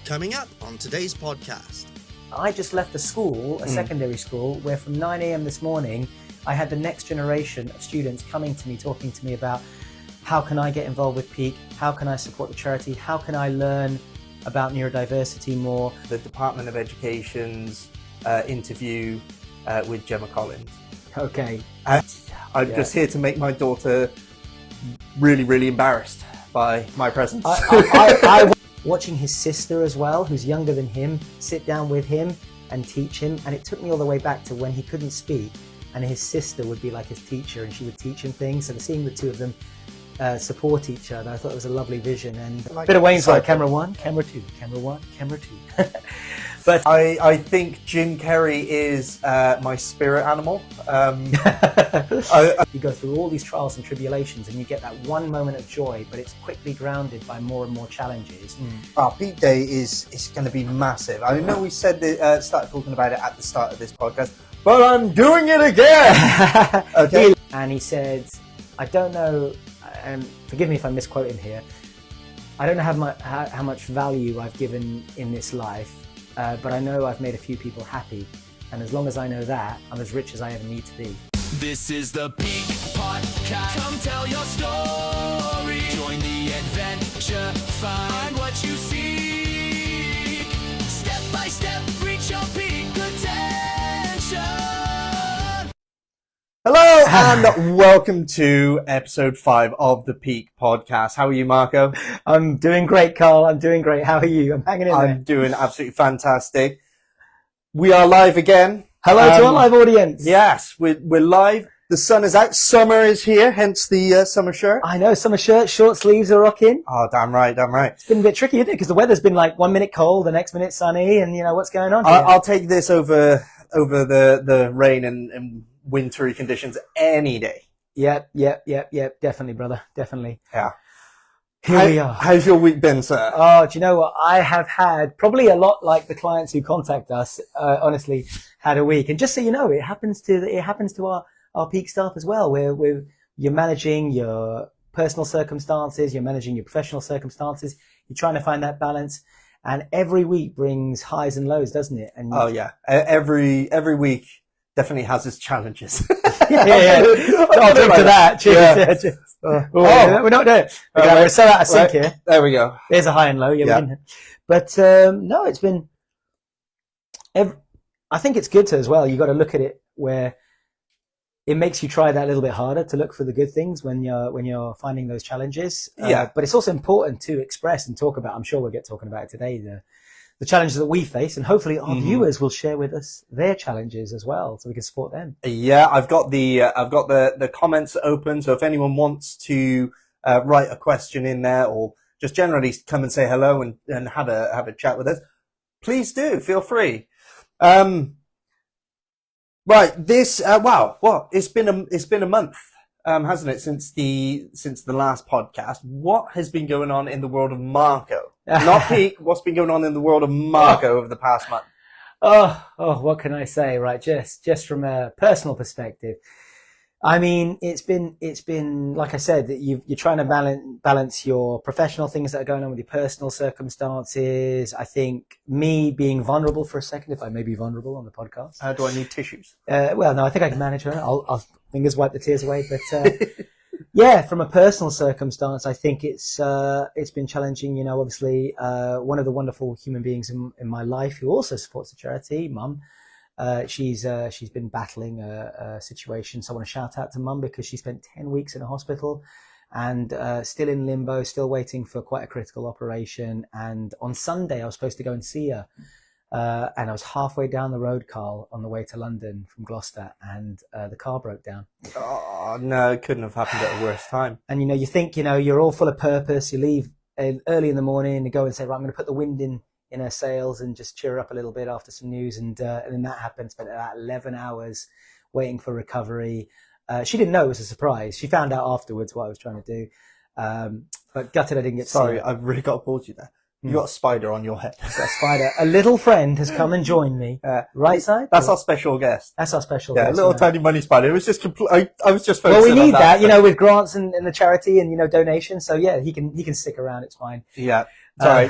Coming up on today's podcast. I just left a school, a secondary school, where from 9 a.m. this morning, I had the next generation of students coming to me, talking to me about how can I get involved with Peak? How can I support the charity? How can I learn about neurodiversity more? The Department of Education's interview with Gemma Collins. Okay. I'm just here to make my daughter really, really embarrassed by my presence. I watching his sister as well, who's younger than him, sit down with him and teach him. And it took me all the way back to when he couldn't speak and his sister would be like his teacher and she would teach him things. And seeing the two of them support each other, I thought it was a lovely vision. And a bit of Wayne's like camera one, camera two, camera one, camera two. But I think Jim Carrey is my spirit animal. You go through all these trials and tribulations and you get that one moment of joy, but it's quickly grounded by more and more challenges. Our Peak Day is going to be massive. I know we said that, started talking about it at the start of this podcast, but I'm doing it again! Okay. And he said, I don't know, and forgive me if I misquote him here, I don't know how much value I've given in this life, but I know I've made a few people happy. And as long as I know that, I'm as rich as I ever need to be. This is the Peak Podcast. Come tell your story. Join the adventure. Find what you seek. Step by step, reach your peak potential. Hello and welcome to episode 5 of the Peak Podcast. How are you, Marco? I'm doing great, Carl. I'm doing great. How are you? I'm hanging in there. I'm doing absolutely fantastic. We are live again. Hello to our live audience. Yes, we're live. The sun is out. Summer is here, hence the summer shirt. I know, summer shirt, short sleeves are rocking. Oh, damn right, damn right. It's been a bit tricky, isn't it? Because the weather's been like 1 minute cold, the next minute sunny, and you know what's going on here. I'll take this over the rain and wintry conditions any day. Yep. Definitely, brother. Definitely. Yeah. Here we are. How's your week been, sir? Oh, do you know what? I have had probably a lot like the clients who contact us, honestly, had a week. And just so you know, it happens to our Peak staff as well, where you're managing your personal circumstances, you're managing your professional circumstances, you're trying to find that balance. And every week brings highs and lows, doesn't it? And oh yeah. Every week definitely has its challenges. yeah. I'll drink to that. Cheers. Yeah. We're not there. We're so out of sync here. There we go. There's a high and low. Yeah. But no, it's been. I think it's good to as well. You got to look at it where it makes you try that a little bit harder to look for the good things when you're finding those challenges. But it's also important to express and talk about. I'm sure we'll get talking about it today. The challenges that we face, and hopefully our viewers will share with us their challenges as well, so we can support them. Yeah, I've got the comments open, so if anyone wants to write a question in there, or just generally come and say hello and have a chat with us, please do. Feel free. Right, this it's been a month, hasn't it, since the last podcast? What has been going on in the world of Marco? Not Peak. What's been going on in the world of Marco over the past month? Oh, what can I say? Right, just from a personal perspective, I mean, it's been like I said, that you're trying to balance your professional things that are going on with your personal circumstances. I think me being vulnerable for a second, if I may be vulnerable on the podcast. Do I need tissues? Well, no, I think I can manage her. I'll fingers wipe the tears away, but. Yeah, from a personal circumstance, I think it's been challenging. You know, obviously, one of the wonderful human beings in my life who also supports the charity, Mum, she's been battling a situation. So I want to shout out to Mum because she spent 10 weeks in a hospital and still in limbo, still waiting for quite a critical operation. And on Sunday, I was supposed to go and see her. And I was halfway down the road, Carl, on the way to London from Gloucester, and the car broke down. Oh, no, it couldn't have happened at a worse time. And, you know, you think, you know, you're all full of purpose. You leave early in the morning and go and say, right, I'm going to put the wind in her sails and just cheer her up a little bit after some news. And then that happened. Spent about 11 hours waiting for recovery. She didn't know it was a surprise. She found out afterwards what I was trying to do. But gutted I didn't get to see Sorry, her. I've really got to pause you there. You got a spider on your head. Got a spider. A little friend has come and joined me. Right side? That's our special guest. That's our special guest. Yeah, a little tiny money spider. It was just I was just focusing Well, we need on that, you know, with grants and the charity and, you know, donations. So yeah, he can stick around. It's fine. Yeah. Sorry.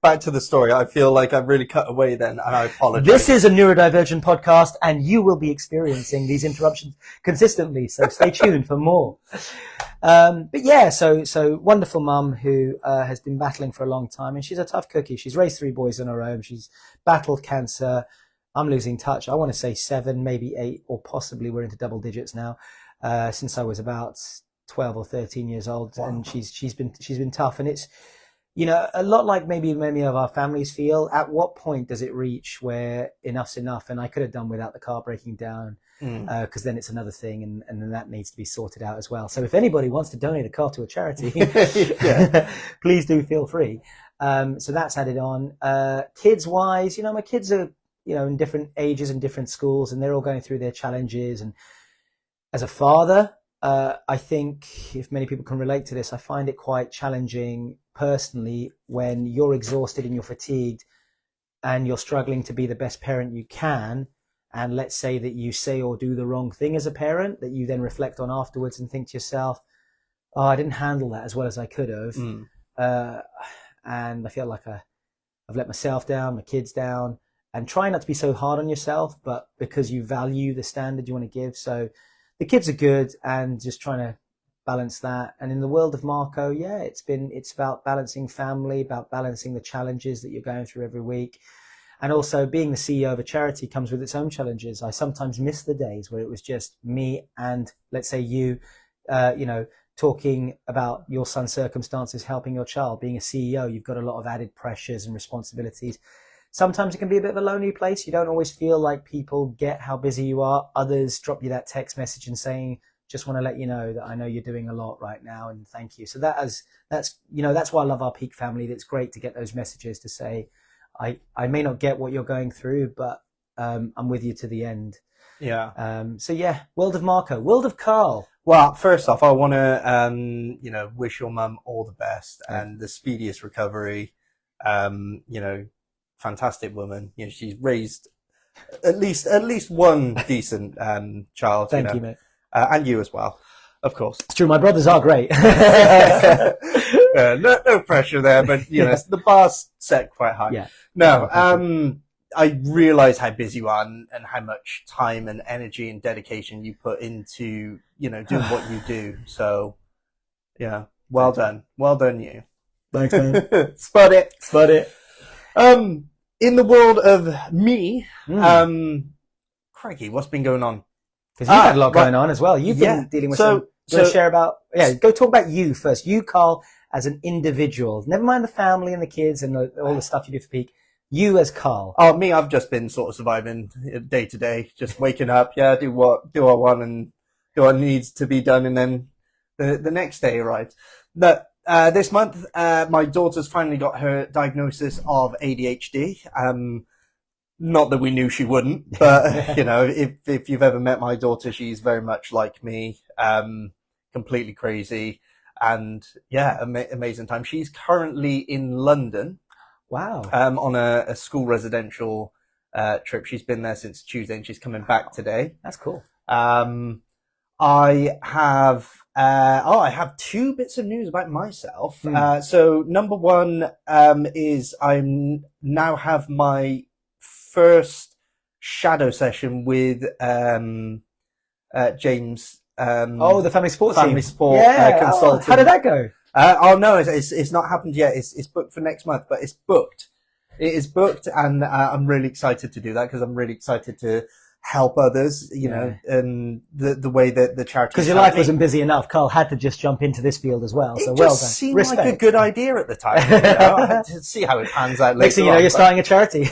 back to the story. I feel like I've really cut away then, and I apologize. This is a neurodivergent podcast, and you will be experiencing these interruptions consistently. So stay tuned for more. But yeah, so wonderful mum who has been battling for a long time, and she's a tough cookie. She's raised 3 boys on her own. She's battled cancer. I'm losing touch. I want to say 7, maybe 8, or possibly we're into double digits now. Since I was about 12 or 13 years old, wow. And she's been tough, and it's, you know, a lot like maybe many of our families feel. At what point does it reach where enough's enough? And I could have done without the car breaking down, because then it's another thing, and then that needs to be sorted out as well. So if anybody wants to donate a car to a charity, please do feel free. So that's added on. Kids wise, you know, my kids are, you know, in different ages and different schools, and they're all going through their challenges. And as a father, I think if many people can relate to this, I find it quite challenging personally when you're exhausted and you're fatigued and you're struggling to be the best parent you can. And let's say that you say or do the wrong thing as a parent, that you then reflect on afterwards and think to yourself, oh, I didn't handle that as well as I could have. And I feel like I've let myself down, my kids down, and try not to be so hard on yourself, but because you value the standard you want to give. So the kids are good, and just trying to balance that. And in the world of Marco, yeah, it's about balancing family, about balancing the challenges that you're going through every week. And also being the CEO of a charity comes with its own challenges. I sometimes miss the days where it was just me and, let's say, you know, talking about your son's circumstances, helping your child. Being a CEO, you've got a lot of added pressures and responsibilities. Sometimes it can be a bit of a lonely place. You don't always feel like people get how busy you are. Others drop you that text message and saying, just want to let you know that I know you're doing a lot right now, and thank you. So that's you know, that's why I love our Peak family. It's great to get those messages to say, I may not get what you're going through, but I'm with you to the end. Yeah. So yeah, world of Marco, world of Carl. Well, first off, I want to, you know, wish your mum all the best and the speediest recovery. You know, fantastic woman. You know, she's raised at least one decent child. Thank you, mate. And you as well, of course. It's true. My brothers are great. No pressure there, but you know, the bar's set quite high. Yeah. No, I realize how busy you are and how much time and energy and dedication you put into, you know, doing what you do. So, yeah, well done you. Thanks, man. Spud it. In the world of me, crikey, what's been going on? Because you've had a lot going on as well. You've been dealing with some. Do you want to share about? Yeah, go talk about you first. You, Carl, as an individual. Never mind the family and the kids and all the stuff you do for Peak. You as Carl. Oh, me, I've just been sort of surviving day to day, just waking up, do what I want and do what needs to be done, and then the next day arrives. But this month, my daughter's finally got her diagnosis of ADHD. Not that we knew she wouldn't, but you know, if you've ever met my daughter, she's very much like me, completely crazy, and yeah, amazing time. She's currently in London. Wow. On a school residential trip. She's been there since Tuesday, and she's coming back today. That's cool. I have 2 bits of news about myself. So number one is I now have my first shadow session with James. The family sports sport consultant. How did that go? No, it's not happened yet. It's booked for next month, but it's booked. It is booked, and I'm really excited to do that because I'm really excited to help others, you know, and the way that the charity. Because your life wasn't busy enough, Carl had to just jump into this field as well. So well done. It just seemed like a good idea at the time. You know? I had to see how it pans out later. Next thing you know, you're starting a charity.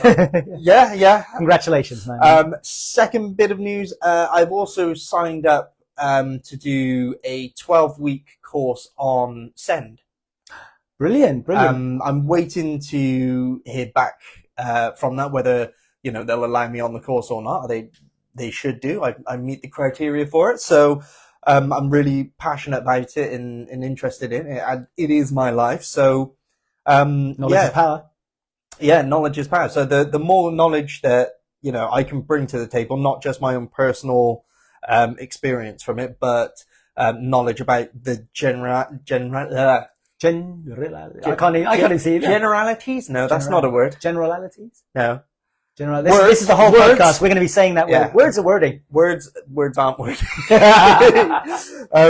Yeah. Congratulations, man. Second bit of news, I've also signed up to do a 12-week course on Send. Brilliant. I'm waiting to hear back from that, whether, you know, they'll allow me on the course or not. They should do. I meet the criteria for it. So I'm really passionate about it and interested in it. And it is my life. So knowledge is power. Yeah, knowledge is power. So the more knowledge that, you know, I can bring to the table, not just my own personal experience from it, but knowledge about the I can't even see that. Generalities? No, that's not a word. Generalities? No. This is the whole podcast. We're going to be saying that word. Words are wording. Words aren't wording.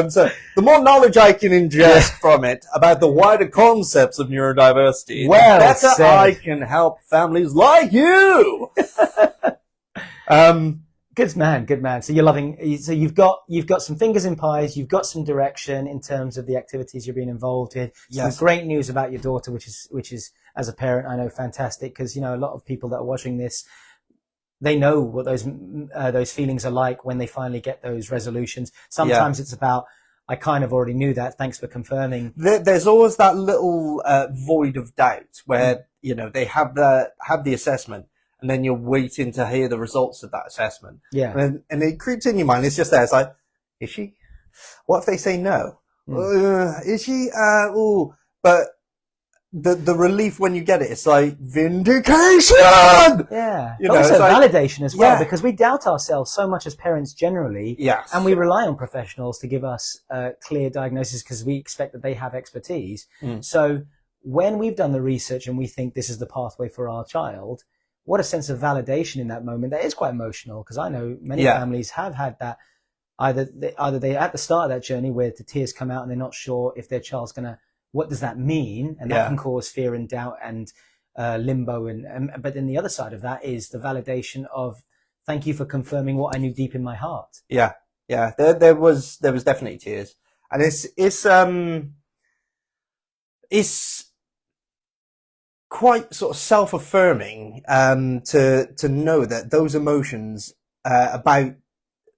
So the more knowledge I can ingest from it about the wider concepts of neurodiversity, the better I can help families like you. Good man. So you're loving. So you've got some fingers in pies. You've got some direction in terms of the activities you're being involved in. Some great news about your daughter, which is as a parent, I know fantastic, because a lot of people that are watching this, they know what those feelings are like when they finally get those resolutions. Sometimes it's about, I kind of already knew that. Thanks for confirming. There's always that little void of doubt where they have the assessment. And then you're waiting to hear the results of that assessment. Yeah. And it creeps in your mind. It's just there. It's like, is she? What if they say no? Is she? But the relief when you get it, it's like vindication! Yeah. But also validation as well, because we doubt ourselves so much as parents generally. Yes. And we rely on professionals to give us clear diagnosis because we expect that they have expertise. So when we've done the research and we think this is the pathway for our child, what a sense of validation in that moment. That is quite emotional, because I know many families have had that. Either they at the start of that journey where the tears come out and they're not sure if their child's gonna. What does that mean? And that can cause fear and doubt and limbo. But then the other side of that is the validation of thank you for confirming what I knew deep in my heart. Yeah. There was definitely tears, and it's quite sort of self-affirming to know that those emotions about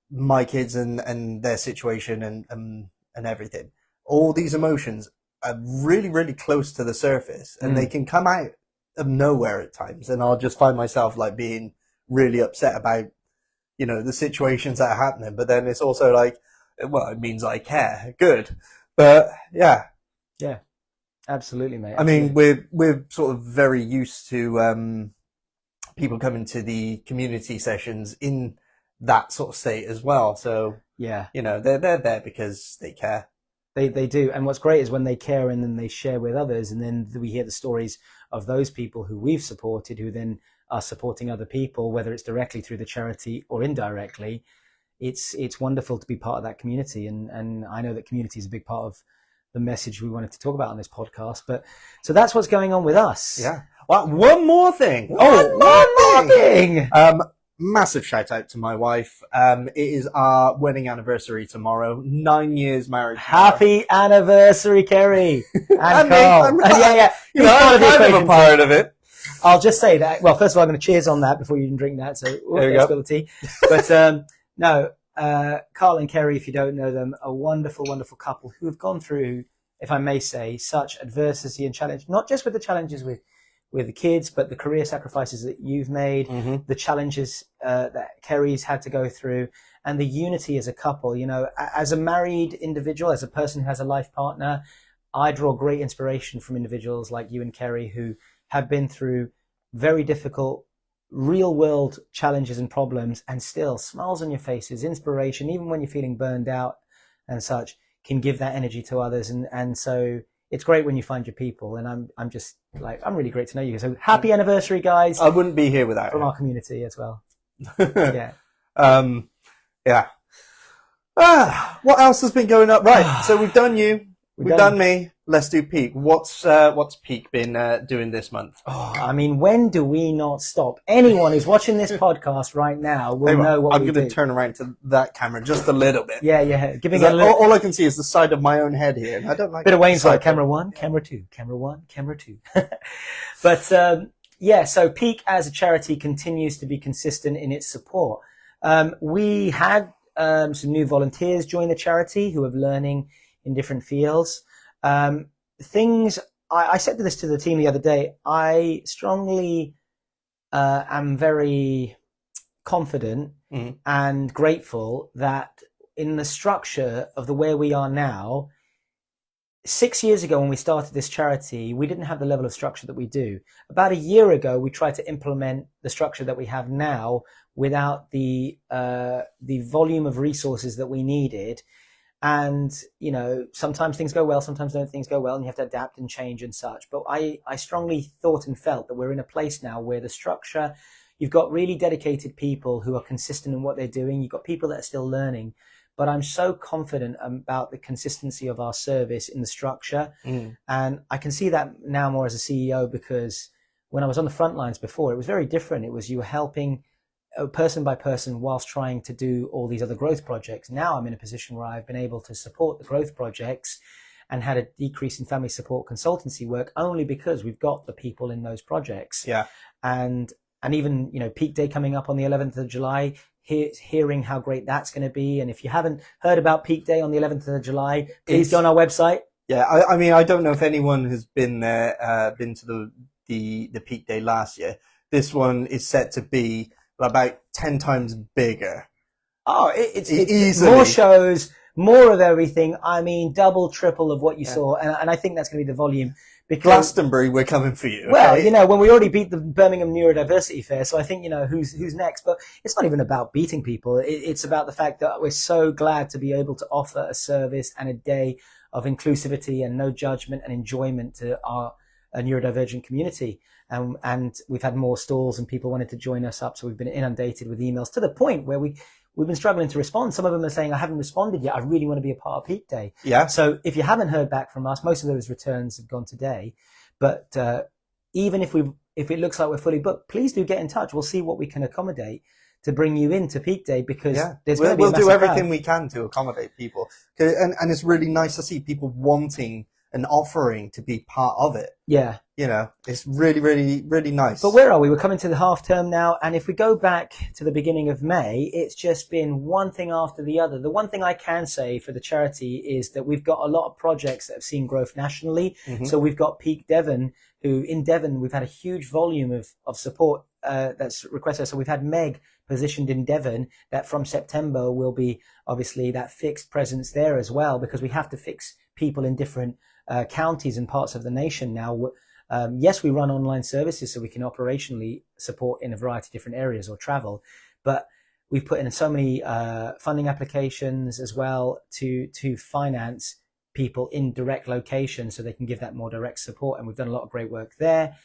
my kids and their situation and everything, all these emotions are really, really close to the surface, and they can come out of nowhere at times, and I'll just find myself like being really upset about the situations that are happening, but then it's also like, well, it means I care. Good. But yeah. Absolutely, mate. Absolutely. I mean, we're sort of very used to people coming to the community sessions in that sort of state as well. So they're there because they care. They do. And what's great is when they care and then they share with others, and then we hear the stories of those people who we've supported, who then are supporting other people, whether it's directly through the charity or indirectly. It's wonderful to be part of that community, and I know that community is a big part of the message we wanted to talk about on this podcast. But so that's what's going on with us. Yeah. Well, one more thing. One more thing. Massive shout out to my wife. It is our wedding anniversary tomorrow. 9 years married. Happy anniversary, Kerry. And Carl. I'm kind of a part of it. I'll just say that. Well, first of all, I'm going to cheers on that before you can drink that. So there you go. Spill the tea. But no. Carl and Kerry, if you don't know them, a wonderful, wonderful couple who have gone through, if I may say, such adversity and challenge, not just with the challenges with the kids, but the career sacrifices that you've made, the challenges that Kerry's had to go through, and the unity as a couple. As a married individual, as a person who has a life partner, I draw great inspiration from individuals like you and Kerry who have been through very difficult real world challenges and problems, and still smiles on your faces, inspiration, even when you're feeling burned out and such, can give that energy to others. And so it's great when you find your people, and I'm just like, I'm really great to know you. So happy anniversary, guys. I wouldn't be here without from it. Our community as well. Yeah. What else has been going up? Right. So we've done you. We've done me. Let's do Peak. What's Peak been doing this month? I mean, when do we not stop? Anyone who's watching this podcast right now will know what we do. I'm going to turn around to that camera just a little bit. Yeah. Giving all I can see is the side of my own head here, and I don't like. Bit of Wayne's like camera one, camera two, camera one, camera two. But so Peak as a charity continues to be consistent in its support. We had some new volunteers join the charity who are learning in different fields. I said this to the team the other day. I strongly am very confident and grateful that in the structure of the where we are now, 6 years ago when we started this charity, we didn't have the level of structure that we do. About a year ago, we tried to implement the structure that we have now without the volume of resources that we needed. And, you know, sometimes things go well, sometimes things go well, and you have to adapt and change and such. But I strongly thought and felt that we're in a place now where the structure, you've got really dedicated people who are consistent in what they're doing. You've got people that are still learning. But I'm so confident about the consistency of our service in the structure. And I can see that now more as a CEO, because when I was on the front lines before, it was very different. It was you were helping person by person whilst trying to do all these other growth projects. Now I'm in a position where I've been able to support the growth projects and had a decrease in family support consultancy work only because we've got the people in those projects. Yeah. And even, you know, Peak Day coming up on the 11th of July, hearing how great that's going to be. And if you haven't heard about Peak Day on the 11th of July, please go on our website. Yeah. I mean, I don't know if anyone has been there, been to the Peak Day last year. This one is set to be about 10 times bigger. Oh, it's easily more shows, more of everything. I mean, double, triple of what you saw. And I think that's going to be the volume. Because, Glastonbury, we're coming for you. Okay? Well, you know, when we already beat the Birmingham Neurodiversity Fair, so I think, you know, who's next? But it's not even about beating people. It's about the fact that we're so glad to be able to offer a service and a day of inclusivity and no judgment and enjoyment to our neurodivergent community. And we've had more stalls and people wanted to join us up. So we've been inundated with emails to the point where we've been struggling to respond. Some of them are saying, I haven't responded yet. I really want to be a part of Peak Day. Yeah. So if you haven't heard back from us, most of those returns have gone today. But even if it looks like we're fully booked, please do get in touch. We'll see what we can accommodate to bring you into Peak Day, because there's going to be we'll do everything crowd. we can to accommodate people. And it's really nice to see people wanting and offering to be part of it. Yeah. You know, it's really, really, really nice. But where are we? We're coming to the half term now. And if we go back to the beginning of May, it's just been one thing after the other. The one thing I can say for the charity is that we've got a lot of projects that have seen growth nationally. Mm-hmm. So we've got Peak Devon, who in Devon, we've had a huge volume of support that's requested. So we've had Meg positioned in Devon that from September will be obviously that fixed presence there as well, because we have to fix people in different counties and parts of the nation now. Yes, we run online services so we can operationally support in a variety of different areas or travel, but we've put in so many funding applications as well to finance people in direct locations so they can give that more direct support. And we've done a lot of great work there.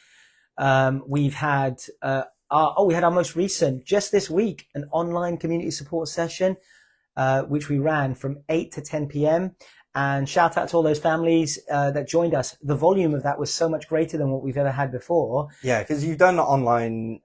We've had we had our most recent, just this week, an online community support session, which we ran from 8 to 10 p.m. And shout out to all those families that joined us. The volume of that was so much greater than what we've ever had before. Yeah, because you've done online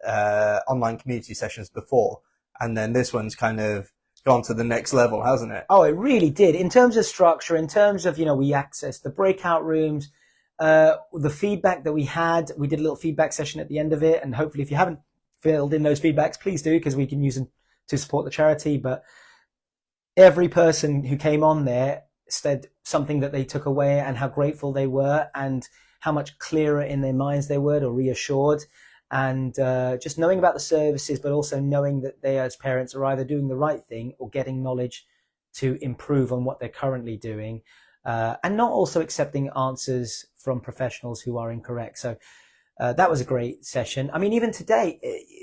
community sessions before, and then this one's kind of gone to the next level, hasn't it? Oh, it really did. In terms of structure, in terms of, you know, we accessed the breakout rooms, the feedback that we had, we did a little feedback session at the end of it. And hopefully if you haven't filled in those feedbacks, please do, because we can use them to support the charity. But every person who came on there said something that they took away and how grateful they were and how much clearer in their minds they were, or reassured. And just knowing about the services, but also knowing that they as parents are either doing the right thing or getting knowledge to improve on what they're currently doing, and not also accepting answers from professionals who are incorrect. So that was a great session. I mean, even today,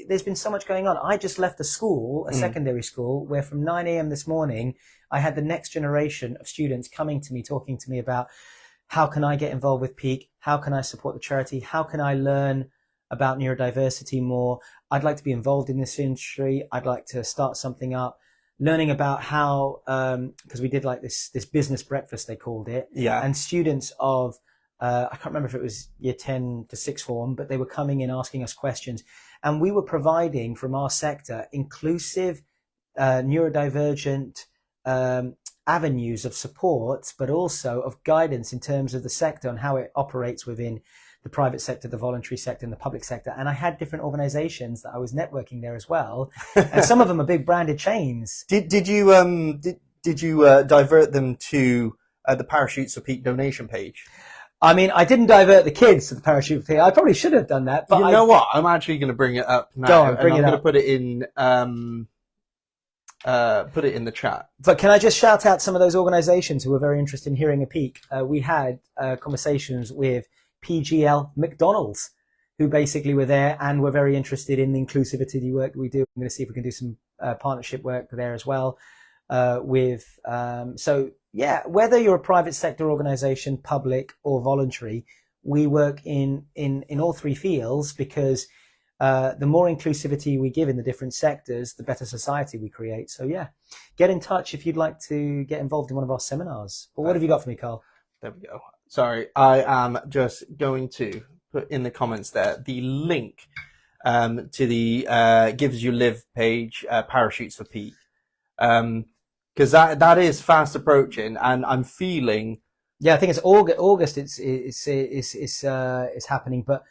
there's been so much going on. I just left a school, a secondary school, where from 9 a.m. this morning, I had the next generation of students coming to me, talking to me about how can I get involved with Peak? How can I support the charity? How can I learn about neurodiversity more? I'd like to be involved in this industry. I'd like to start something up. Learning about how, because we did like this business breakfast, they called it. Yeah. And students of, I can't remember if it was year 10 to sixth form, but they were coming in asking us questions. And we were providing from our sector inclusive, neurodivergent, avenues of support, but also of guidance in terms of the sector and how it operates within the private sector, the voluntary sector, and the public sector. And I had different organizations that I was networking there as well. And some of them are big branded chains. Did you divert them to the Parachutes for Peak donation page? I mean, I didn't divert the kids to the parachute page. I probably should have done that. But you know what? I'm actually going to bring it up now. Go on, bring it I'm up. going to put it in the chat. But can I just shout out some of those organizations who were very interested in hearing a peek? We had conversations with PGL McDonald's, who basically were there and were very interested in the inclusivity work that we do. I'm going to see if we can do some partnership work there as well. So yeah, whether you're a private sector organization, public or voluntary, we work in all three fields because the more inclusivity we give in the different sectors, the better society we create. So yeah, get in touch if you'd like to get involved in one of our seminars. But what have you got for me, Carl? There we go. Sorry, I am just going to put in the comments there the link to the Gives You Live page, Parachutes for Peak. Because that is fast approaching, and I'm feeling. Yeah, I think it's August. It's happening, but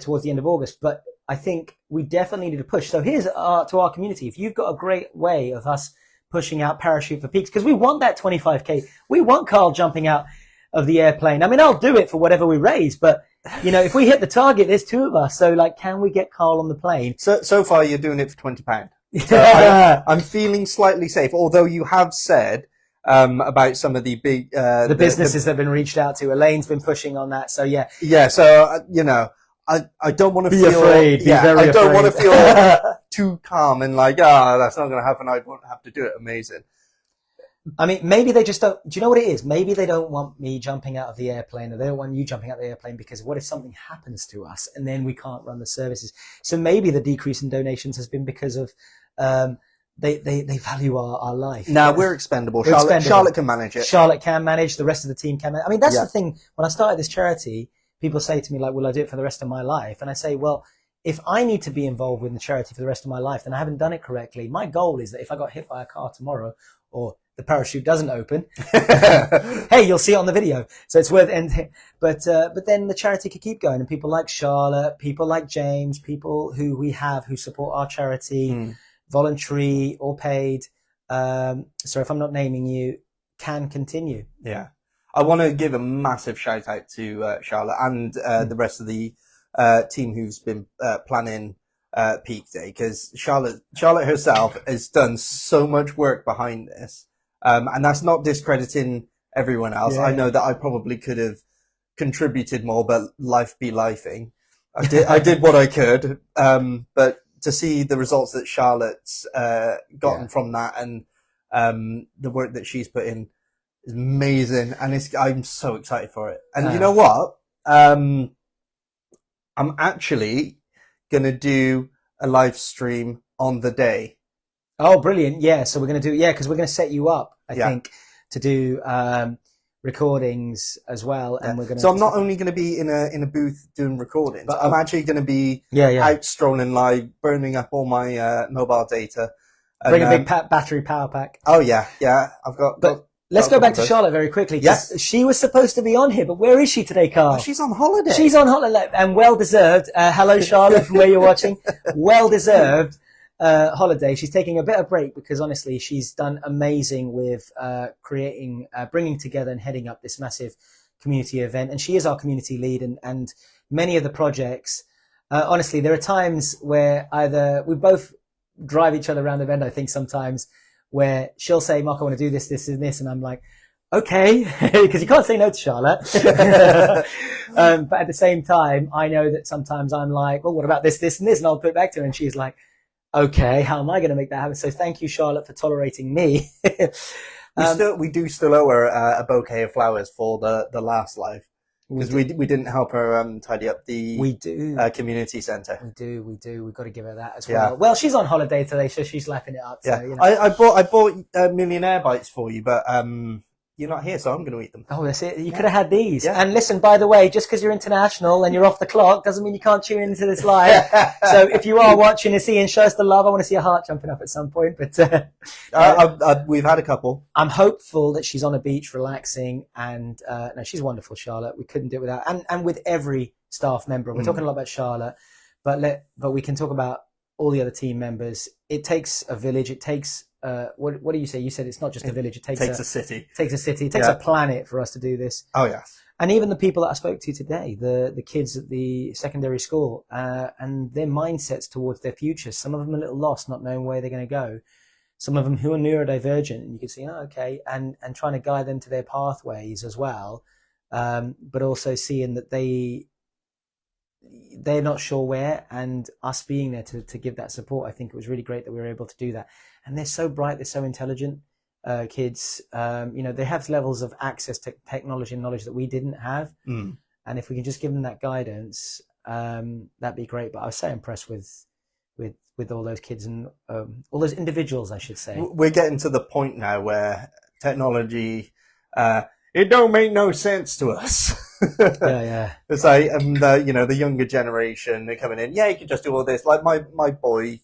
towards the end of August. But I think we definitely need to push. So here's to our community. If you've got a great way of us pushing out Parachute for Peaks, because we want that 25k. We want Carl jumping out of the airplane. I mean, I'll do it for whatever we raise, but you know, if we hit the target, there's two of us. So like, can we get Carl on the plane? So far, you're doing it for £20. So I'm feeling slightly safe, although you have said about some of the big the businesses that have been reached out to. Elaine's been pushing on that. So yeah. Yeah. So you know, I don't want to feel afraid. Be very I don't afraid. want to feel too calm and like, that's not going to happen. I won't have to do it. Amazing. I mean, maybe they just don't. Do you know what it is? Maybe they don't want me jumping out of the airplane, or they don't want you jumping out of the airplane because what if something happens to us and then we can't run the services? So maybe the decrease in donations has been because of they value our life. Now we're expendable. Charlotte can manage it. Charlotte can manage. The rest of the team can manage. I mean, that's the thing. When I started this charity, people say to me like, "Will I do it for the rest of my life?" And I say, "Well, if I need to be involved with the charity for the rest of my life, then I haven't done it correctly. My goal is that if I got hit by a car tomorrow, or the parachute doesn't open, hey, you'll see it on the video. So it's worth ending. But then the charity could keep going, and people like Charlotte, people like James, people who we have who support our charity, voluntary or paid. So if I'm not naming you, can continue. Yeah. I want to give a massive shout out to Charlotte and the rest of the team who's been planning Peak Day, because Charlotte herself has done so much work behind this. And that's not discrediting everyone else. Yeah. I know that I probably could have contributed more, but life be lifing. I did what I could. But to see the results that Charlotte's gotten from that, and the work that she's put in is amazing. And I'm so excited for it. And you know what? I'm actually going to do a live stream on the day. Oh, brilliant. Yeah. So we're going to do, because we're going to set you up, I think, to do recordings as well. And we're going to. So I'm not only going to be in a booth doing recordings, but I'm actually going to be out strolling live, burning up all my mobile data. Bring a big battery power pack. Oh, yeah. Yeah. But let's go back to Charlotte very quickly. Yes. She was supposed to be on here, but where is she today, Carl? Oh, she's on holiday. She's on holiday, and well deserved. Hello, Charlotte, from where you're watching. Well deserved. Holiday. She's taking a bit of break because honestly, she's done amazing with bringing together and heading up this massive community event. And she is our community lead, and many of the projects. Honestly, there are times where either we both drive each other around the event. I think sometimes where she'll say, "Mark, I want to do this, this, and this," and I'm like, "Okay," because you can't say no to Charlotte. But at the same time, I know that sometimes I'm like, "Well, what about this, this, and this?" And I'll put it back to her, and she's like, "Okay, how am I going to make that happen?" So thank you, Charlotte, for tolerating me. We do still owe her a bouquet of flowers for the last live, because we didn't help her tidy up the community centre. We do. We've got to give her that as well. Well, she's on holiday today, so she's lapping it up. Yeah, so, you know. I bought millionaire bites for you, but you're not here, so I'm going to eat them. Oh, that's it. You could have had these. Yeah. And listen, by the way, just because you're international and you're off the clock doesn't mean you can't tune into this live. So if you are watching and seeing, show us the love. I want to see a heart jumping up at some point. But we've had a couple. I'm hopeful that she's on a beach relaxing, and no, she's wonderful, Charlotte. We couldn't do it without, and with every staff member. We're talking a lot about Charlotte, but we can talk about all the other team members. It takes a village. It takes what do you say? You said it's not just a village. It takes a city. It takes a city. It takes a planet for us to do this. Oh, yes. And even the people that I spoke to today, the kids at the secondary school, and their mindsets towards their future. Some of them a little lost, not knowing where they're going to go. Some of them who are neurodivergent, and you can see, and trying to guide them to their pathways as well. But also seeing that they're not sure where, and us being there to give that support. I think it was really great that we were able to do that. And they're so bright, they're so intelligent, kids, they have levels of access to technology and knowledge that we didn't have. Mm. And if we can just give them that guidance, that'd be great. But I was so impressed with all those kids and all those individuals, I should say. We're getting to the point now where technology, it don't make no sense to us. Yeah. It's like, the younger generation, they're coming in, you can just do all this. Like my boy,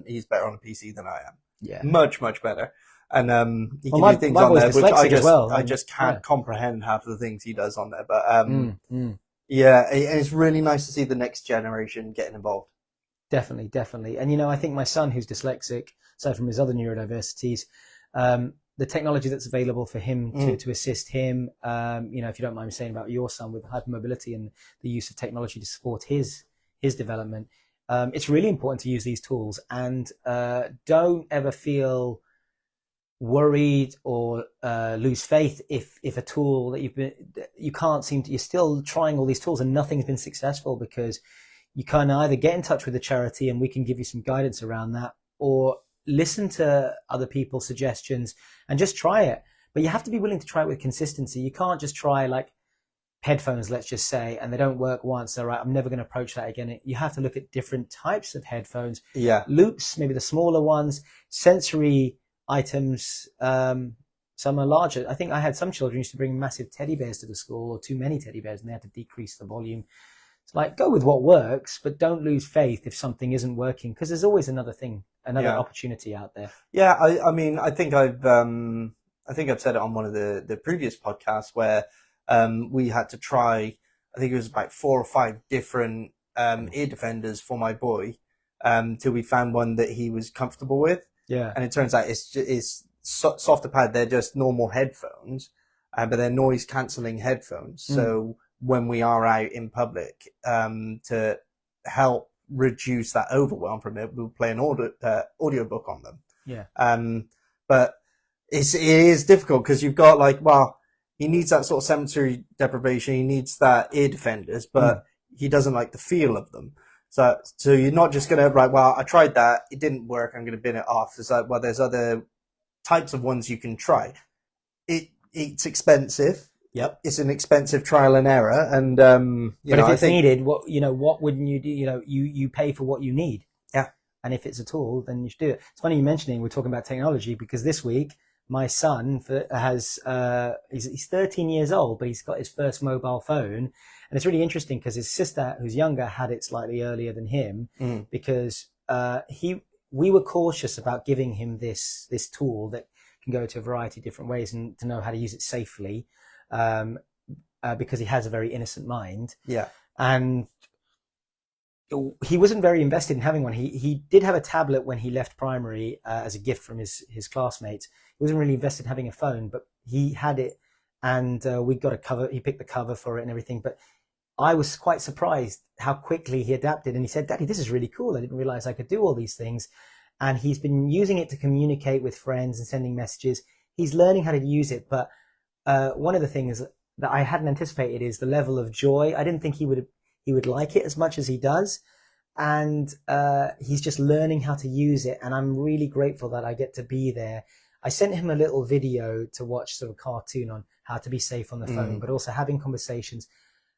he's better on a PC than I am. Yeah. Much, much better. And he can my do things boy's on there, which dyslexic I just can't comprehend half of the things he does on there. But Yeah, it's really nice to see the next generation getting involved. definitely. And I think my son, who's dyslexic, aside from his other neurodiversities, the technology that's available for him to assist him, if you don't mind me saying about your son with hypermobility and the use of technology to support his development, it's really important to use these tools, and don't ever feel worried or lose faith if a tool that you're still trying all these tools and nothing's been successful, because you can either get in touch with the charity and we can give you some guidance around that, or listen to other people's suggestions and just try it. But you have to be willing to try it with consistency. You can't just try like headphones, let's just say, and they don't work once. All right, I'm never going to approach that again. You have to look at different types of headphones. Yeah. Loops, maybe the smaller ones, sensory items. Some are larger. I think I had some children used to bring massive teddy bears to the school, or too many teddy bears, and they had to decrease the volume. It's like, go with what works, but don't lose faith if something isn't working, because there's always another opportunity out there. Yeah, I think I've said it on one of the previous podcasts where we had to try, I think it was about 4 or 5 different ear defenders for my boy till we found one that he was comfortable with. Yeah. And it turns out it's softer pad. They're just normal headphones, but they're noise cancelling headphones. So when we are out in public, to help reduce that overwhelm from it, we'll play an audio book on them. Yeah. But it is difficult because you've got he needs that sort of sensory deprivation. He needs that ear defenders, but he doesn't like the feel of them. So you're not just going to, I tried that. It didn't work. I'm going to bin it off. It's like, there's other types of ones you can try. It's expensive. Yep. It's an expensive trial and error. And, but if it's needed, what wouldn't you do? You pay for what you need. Yeah. And if it's a tool, then you should do it. It's funny you mentioning we're talking about technology, because this week my son he's 13 years old, but he's got his first mobile phone. And it's really interesting because his sister, who's younger, had it slightly earlier than him, because we were cautious about giving him this tool that can go to a variety of different ways and to know how to use it safely, because he has a very innocent mind. Yeah. And he wasn't very invested in having one. He did have a tablet when he left primary as a gift from his classmates. He wasn't really invested in having a phone, but he had it, and we got a cover. He picked the cover for it and everything. But I was quite surprised how quickly he adapted. And he said, "Daddy, this is really cool. I didn't realize I could do all these things." And he's been using it to communicate with friends and sending messages. He's learning how to use it. But one of the things that I hadn't anticipated is the level of joy. I didn't think he would like it as much as he does. And he's just learning how to use it. And I'm really grateful that I get to be there. I sent him a little video to watch, sort of cartoon on how to be safe on the phone, but also having conversations,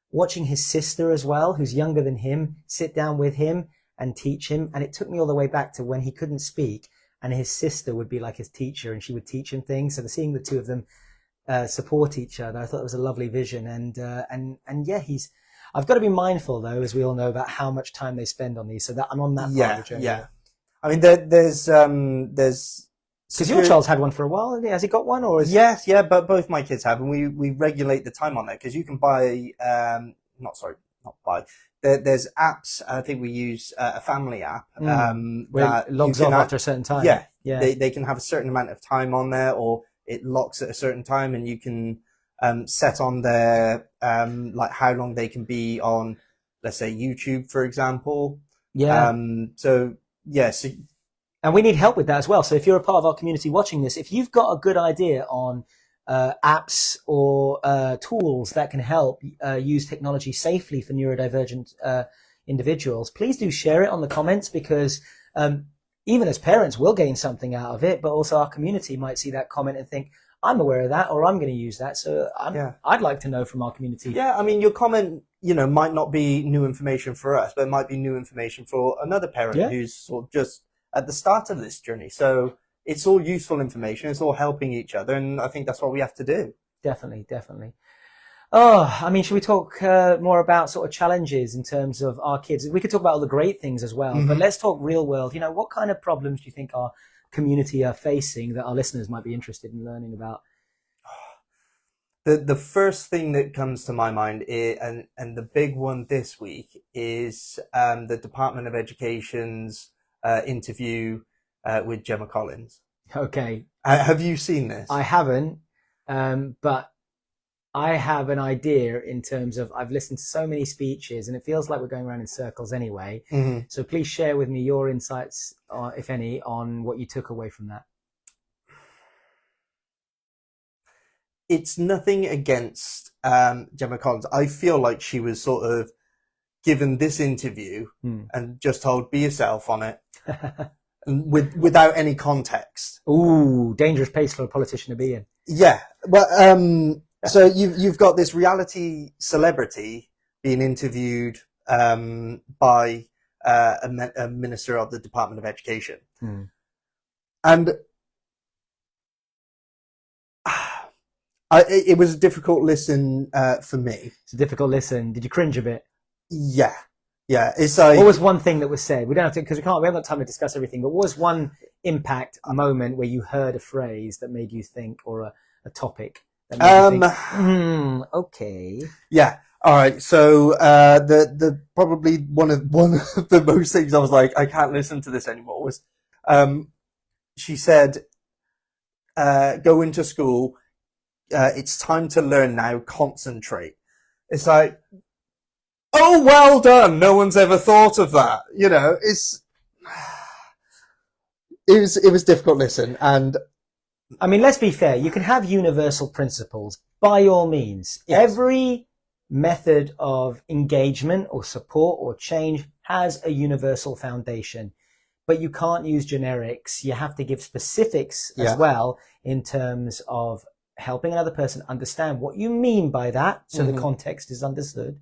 watching his sister as well, who's younger than him, sit down with him and teach him. And it took me all the way back to when he couldn't speak, and his sister would be like his teacher and she would teach him things. So seeing the two of them support each other, I thought it was a lovely vision. And yeah, I've got to be mindful though, as we all know, about how much time they spend on these, so that I'm on that part of the journey. Yeah. I mean, there's because your child's had one for a while. Has he got one, or is Yes, yeah, but both my kids have, and we regulate the time on there, because you can buy not buy. There's apps. I think we use a family app where it logs off after a certain time. Yeah. Yeah. They can have a certain amount of time on there, or it locks at a certain time, and you can set on there how long they can be on, let's say, YouTube, for example. Yeah. So yes. And we need help with that as well. So if you're a part of our community watching this, if you've got a good idea on apps or tools that can help use technology safely for neurodivergent individuals, please do share it on the comments, because even as parents, we'll gain something out of it, but also our community might see that comment and think, I'm aware of that, or I'm going to use that. So I'd like to know from our community. Yeah, I mean, your comment, might not be new information for us, but it might be new information for another parent who's sort of just at the start of this journey. So it's all useful information. It's all helping each other. And I think that's what we have to do. Definitely, definitely. Oh, I mean, should we talk more about sort of challenges in terms of our kids? We could talk about all the great things as well, but let's talk real world. What kind of problems do you think our community are facing that our listeners might be interested in learning about? The first thing that comes to my mind and the big one this week is the Department of Education's interview with Gemma Collins. Okay. Have you seen this? I haven't, but I have an idea in terms of I've listened to so many speeches and it feels like we're going around in circles anyway. So please share with me your insights, if any, on what you took away from that. It's nothing against Gemma Collins. I feel like she was sort of given this interview and just told, be yourself on it, without any context. Ooh, dangerous place for a politician to be in. Yeah. Well, so you've got this reality celebrity being interviewed by a minister of the Department of Education, and it was a difficult listen for me. It's a difficult listen. Did you cringe a bit? Yeah. It's like, what was one thing that was said? We don't have to, because we haven't got time to discuss everything. But what was one impact moment where you heard a phrase that made you think, or a topic? Okay. Yeah. All right. So the probably one of the most things I was like, I can't listen to this anymore was she said, go into school, it's time to learn now, concentrate. It's like, oh, well done. No one's ever thought of that. It was difficult to listen. And I mean, let's be fair. You can have universal principles by all means. Yes. Every method of engagement or support or change has a universal foundation, but you can't use generics. You have to give specifics as well in terms of helping another person understand what you mean by that. So the context is understood,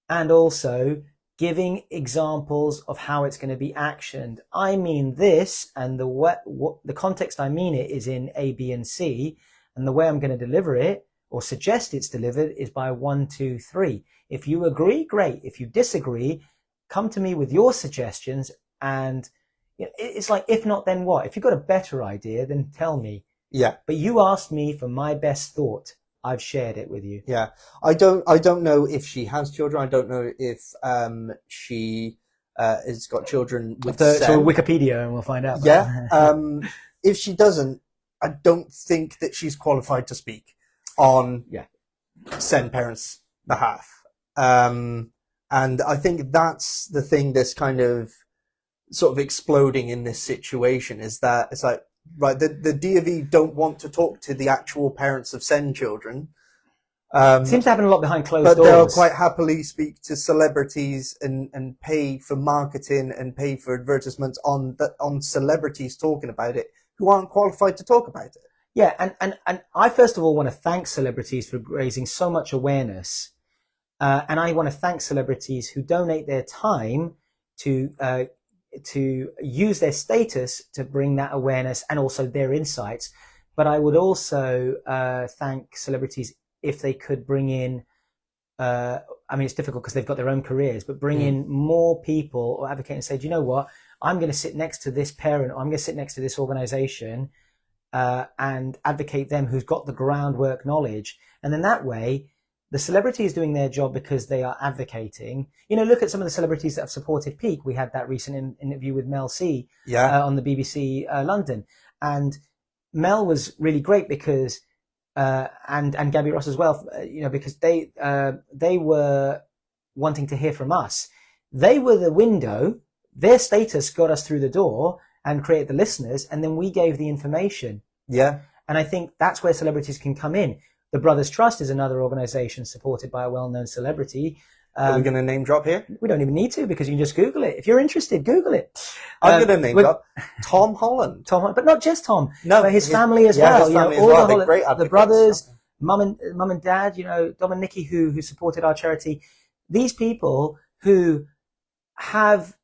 and also giving examples of how it's going to be actioned. I mean this, and the context I mean it is in A, B, and C, and the way I'm going to deliver it or suggest it's delivered is by 1, 2, 3. If you agree, great. If you disagree, come to me with your suggestions. And it's like, if not, then what? If you've got a better idea, then tell me. Yeah. But you asked me for my best thought. I've shared it with you. Yeah. I don't know if she has children. I don't know if she has got children with so Wikipedia, and we'll find out. Yeah. If she doesn't, I don't think that she's qualified to speak on Sen parents' behalf. And I think that's the thing that's kind of sort of exploding in this situation, is that it's like, right, the DofE don't want to talk to the actual parents of Sen children. Seems to happen a lot behind closed doors. But they'll quite happily speak to celebrities and pay for marketing and pay for advertisements on celebrities talking about it who aren't qualified to talk about it. Yeah, and I first of all want to thank celebrities for raising so much awareness. And I want to thank celebrities who donate their time to use their status to bring that awareness and also their insights. But I would also thank celebrities if they could bring in, I mean, it's difficult because they've got their own careers, but bring in more people or advocate and say, do you know what? I'm going to sit next to this parent, or I'm going to sit next to this organization and advocate them who's got the groundwork knowledge. And then that way, the celebrity is doing their job because they are advocating. Look at some of the celebrities that have supported Peak. We had that recent interview with Mel C on the BBC London. And Mel was really great because, and Gabby Ross as well, because they were wanting to hear from us. They were the window. Their status got us through the door and created the listeners. And then we gave the information. Yeah. And I think that's where celebrities can come in. The Brothers Trust is another organization supported by a well-known celebrity. Are we going to name drop here? We don't even need to, because you can just Google it. If you're interested, Google it. I'm going to name drop Tom Holland. Tom, but not just Tom. No, but his family as well. His family as all well. the, They're great the advocates. brothers, mum and dad. Dom and Nikki, who supported our charity. These people who have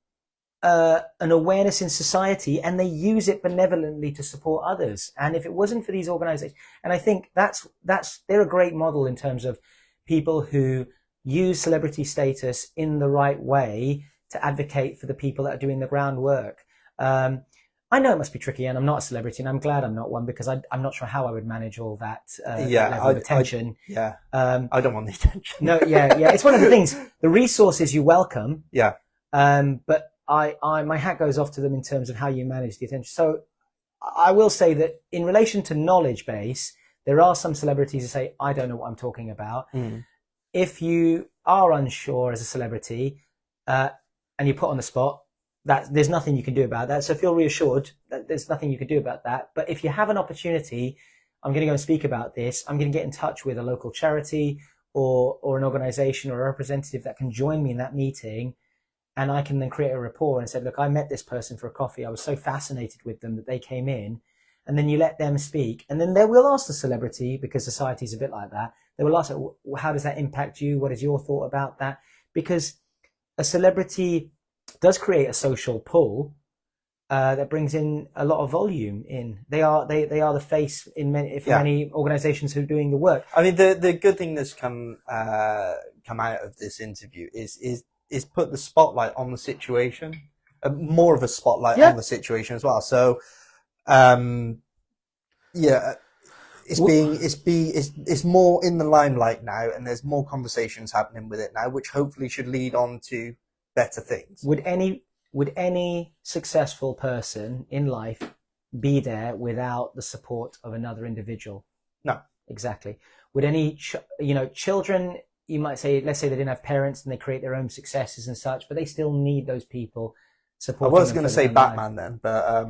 an awareness in society, and they use it benevolently to support others. And if it wasn't for these organizations, and I think they're a great model in terms of people who use celebrity status in the right way to advocate for the people that are doing the groundwork. I know it must be tricky, and I'm not a celebrity, and I'm glad I'm not one, because I'm not sure how I would manage all that level of attention. I don't want the attention. No, it's one of the things. The resources you welcome. Yeah. But my hat goes off to them in terms of how you manage the attention. So I will say that in relation to knowledge base, there are some celebrities who say, I don't know what I'm talking about. If you are unsure as a celebrity, and you're put on the spot, there's nothing you can do about that. So feel reassured that there's nothing you can do about that. But if you have an opportunity, I'm going to go and speak about this, I'm going to get in touch with a local charity or an organization or a representative that can join me in that meeting. And I can then create a rapport and say, look, I met this person for a coffee. I was so fascinated with them that they came in. And then you let them speak. And then they will ask the celebrity, because society's a bit like that. They will ask, how does that impact you? What is your thought about that? Because a celebrity does create a social pull that brings in a lot of volume in. They are the face in many organizations who are doing the work. I mean, the good thing that's come out of this interview is put the spotlight on the situation, more of a spotlight on the situation as well. So, it's more in the limelight now, and there's more conversations happening with it now, which hopefully should lead on to better things. Would any successful person in life be there without the support of another individual? No. Exactly. Would any children, you might say, let's say they didn't have parents and they create their own successes and such, but they still need those people supporting them. I was going to say Batman then, but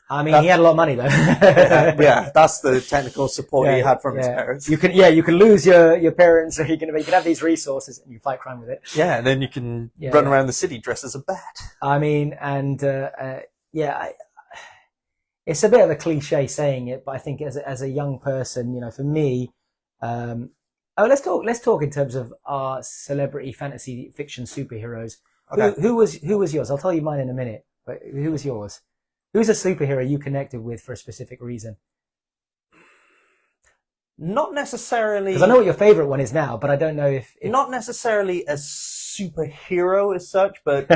I mean, he had a lot of money though. That's the technical support he had from his parents. You can lose your parents, or you can have these resources and you fight crime with it. Yeah, and then you can run around the city dressed as a bat. I mean, and it's a bit of a cliche saying it, but I think as a young person, for me, let's talk in terms of our celebrity fantasy fiction superheroes. Okay. Who was yours? I'll tell you mine in a minute. But who was yours? Who's a superhero you connected with for a specific reason? Not necessarily. Because I know what your favorite one is now, but I don't know if not necessarily a superhero as such, but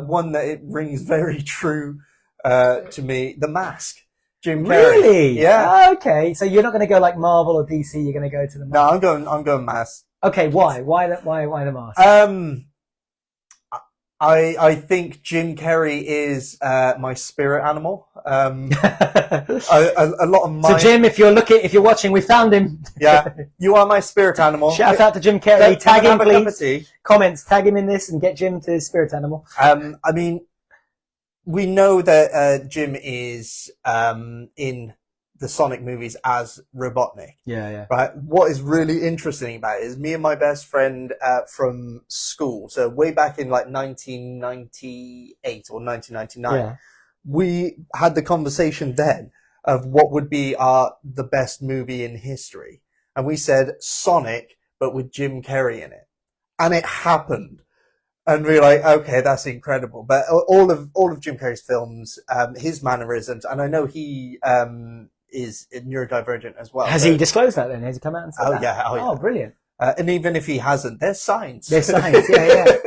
one that it rings very true to me. The Mask. Jim Carrey. Really? Yeah. Okay. So you're not going to go like Marvel or DC. You're going to go to the Mask. No, I'm going Mask. Okay. Why? Why the Mask? I think Jim Carrey is my spirit animal. A lot of my. So Jim, if you're watching, we found him. Yeah, you are my spirit animal. Shout out to Jim Carrey. Tag him, please. Comments. Tag him in this and get Jim to his spirit animal. I mean, we know that Jim is in the Sonic movies as Robotnik. Yeah. Right. What is really interesting about it is me and my best friend from school. So way back in like 1998 or 1999, we had the conversation then of what would be the best movie in history, and we said Sonic, but with Jim Carrey in it, and it happened. And we're like, okay, that's incredible. But all of Jim Carrey's films, his mannerisms, and I know he is neurodivergent as well. Has he disclosed that then? Has he come out and said that? Yeah. Oh, brilliant. And even if he hasn't, there's signs. There's signs, yeah.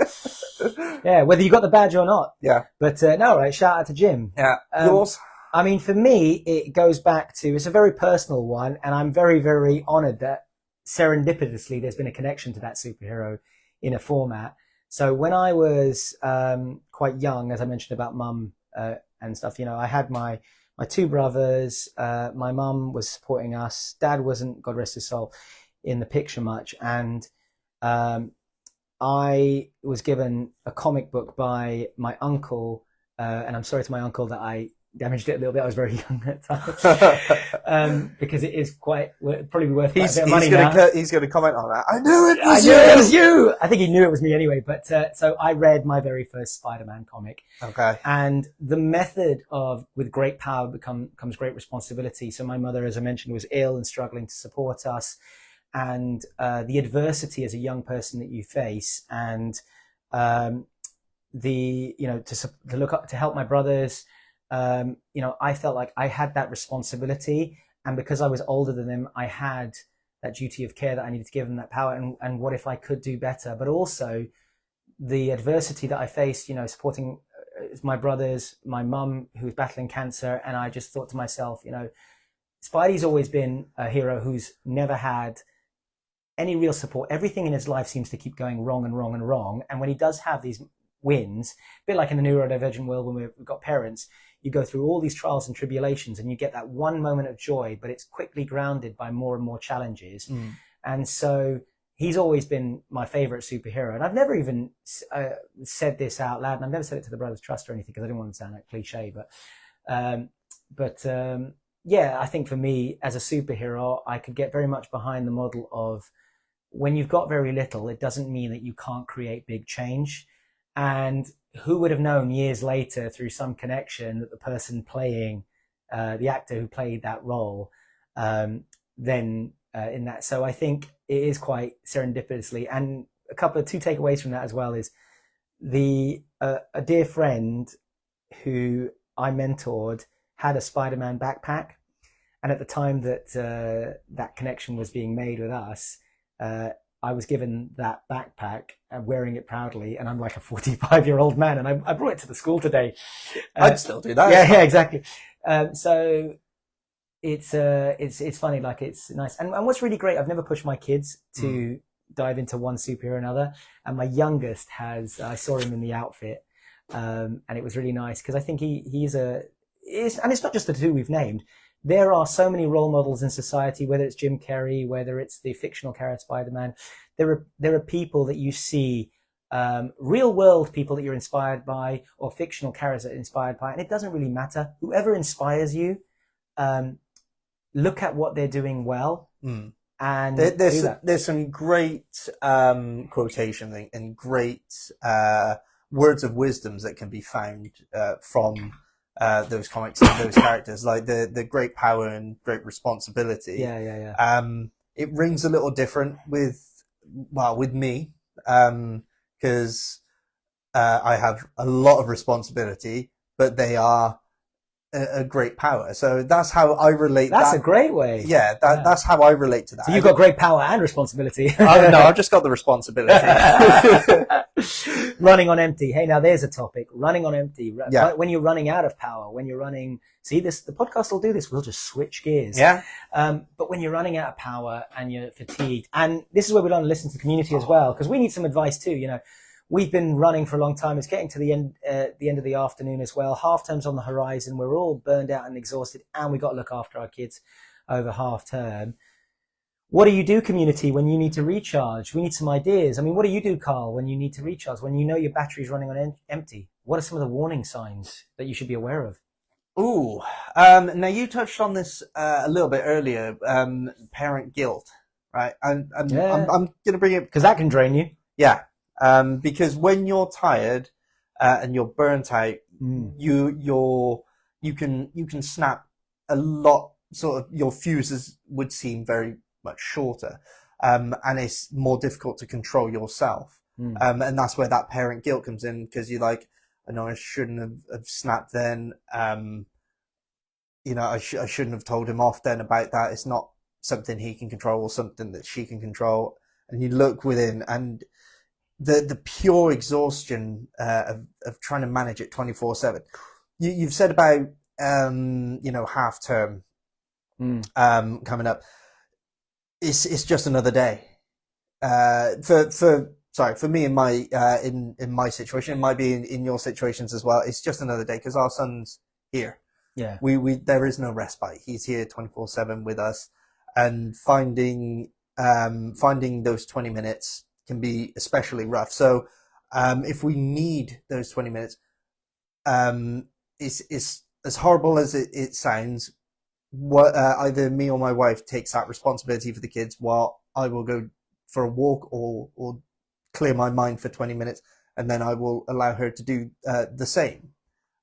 Yeah, whether you got the badge or not. Yeah. But no, right, shout out to Jim. Yeah. Yours? I mean, for me, it goes back to, it's a very personal one, and I'm very, very honoured that serendipitously there's been a connection to that superhero in a format. So when I was quite young, as I mentioned about mum and stuff, I had my two brothers. My mum was supporting us. Dad wasn't, God rest his soul, in the picture much. And I was given a comic book by my uncle, and I'm sorry to my uncle that I damaged it a little bit. I was very young at the time. Because it is probably worth quite a bit of money now. He's going to comment on that. I knew it was you! I think he knew it was me anyway. But so I read my very first Spider-Man comic. Okay. And the method of with great power comes great responsibility. So my mother, as I mentioned, was ill and struggling to support us. And the adversity as a young person that you face, and to look up to help my brothers. I felt like I had that responsibility, and because I was older than them, I had that duty of care that I needed to give them that power. And what if I could do better? But also the adversity that I faced, supporting my brothers, my mum who was battling cancer, and I just thought to myself, Spidey's always been a hero who's never had any real support. Everything in his life seems to keep going wrong and wrong and wrong. And when he does have these wins, a bit like in the neurodivergent world when we've got parents, you go through all these trials and tribulations and you get that one moment of joy, but it's quickly grounded by more and more challenges. And so he's always been my favorite superhero. And I've never even said this out loud, and I've never said it to the Brothers Trust or anything because I didn't want to sound like cliche, I think for me as a superhero, I could get very much behind the model of when you've got very little, it doesn't mean that you can't create big change. And who would have known years later through some connection that the person playing, the actor who played that role, in that. So I think it is quite serendipitously. And two takeaways from that as well is a dear friend who I mentored had a Spider-Man backpack. And at the time that that connection was being made with us, I was given that backpack and wearing it proudly, and I'm like a 45-year-old man, and I brought it to the school today. I'd still do that. Yeah, exactly. So it's funny, like it's nice. And what's really great, I've never pushed my kids to dive into one superhero or another. And my youngest I saw him in the outfit, and it was really nice because I think and it's not just the two we've named. There are so many role models in society, whether it's Jim Carrey, whether it's the fictional character Spider-Man. There are people that you see, real world people that you're inspired by, or fictional characters that are inspired by, and it doesn't really matter. Whoever inspires you, look at what they're doing well, and there's some great quotation and great words of wisdoms that can be found from those comics and those characters, like the great power and great responsibility. Yeah. It rings a little different with me, because I have a lot of responsibility, but they are a great power. So that's how I relate. That's a great way. Yeah, that's how I relate to that. So you've got great power and responsibility. Oh, no, I've just got the responsibility. Running on empty. Hey, now there's a topic. Running on empty. Yeah. When you're running out of power, when you're running, the podcast will do this. We'll just switch gears. Yeah. But when you're running out of power and you're fatigued, and this is where we want to listen to the community as well, because we need some advice too. We've been running for a long time. It's getting to the end of the afternoon as well. Half term's on the horizon. We're all burned out and exhausted, and we've got to look after our kids over half term. What do you do, community, when you need to recharge? We need some ideas. I mean, what do you do, Carl, when you need to recharge, when you know your battery's running on empty? What are some of the warning signs that you should be aware of? Ooh, now you touched on this a little bit earlier, parent guilt, right? I'm going to bring it because that can drain you. Yeah, because when you're tired and you're burnt out, you can snap a lot. Sort of your fuses would seem very much shorter, and it's more difficult to control yourself. And that's where that parent guilt comes in, because you're like, I know I shouldn't have snapped then. I shouldn't have told him off then about that. It's not something he can control or something that she can control. And you look within, and the pure exhaustion of trying to manage it 24/7. You've said about half term coming up. It's just another day. For me in my in my situation, it might be in your situations as well. It's just another day because our son's here. Yeah. We there is no respite. He's here 24/7 with us, and finding those 20 minutes can be especially rough. So if we need those 20 minutes, it's as horrible as it sounds, either me or my wife takes that responsibility for the kids, while I will go for a walk or clear my mind for 20 minutes, and then I will allow her to do the same.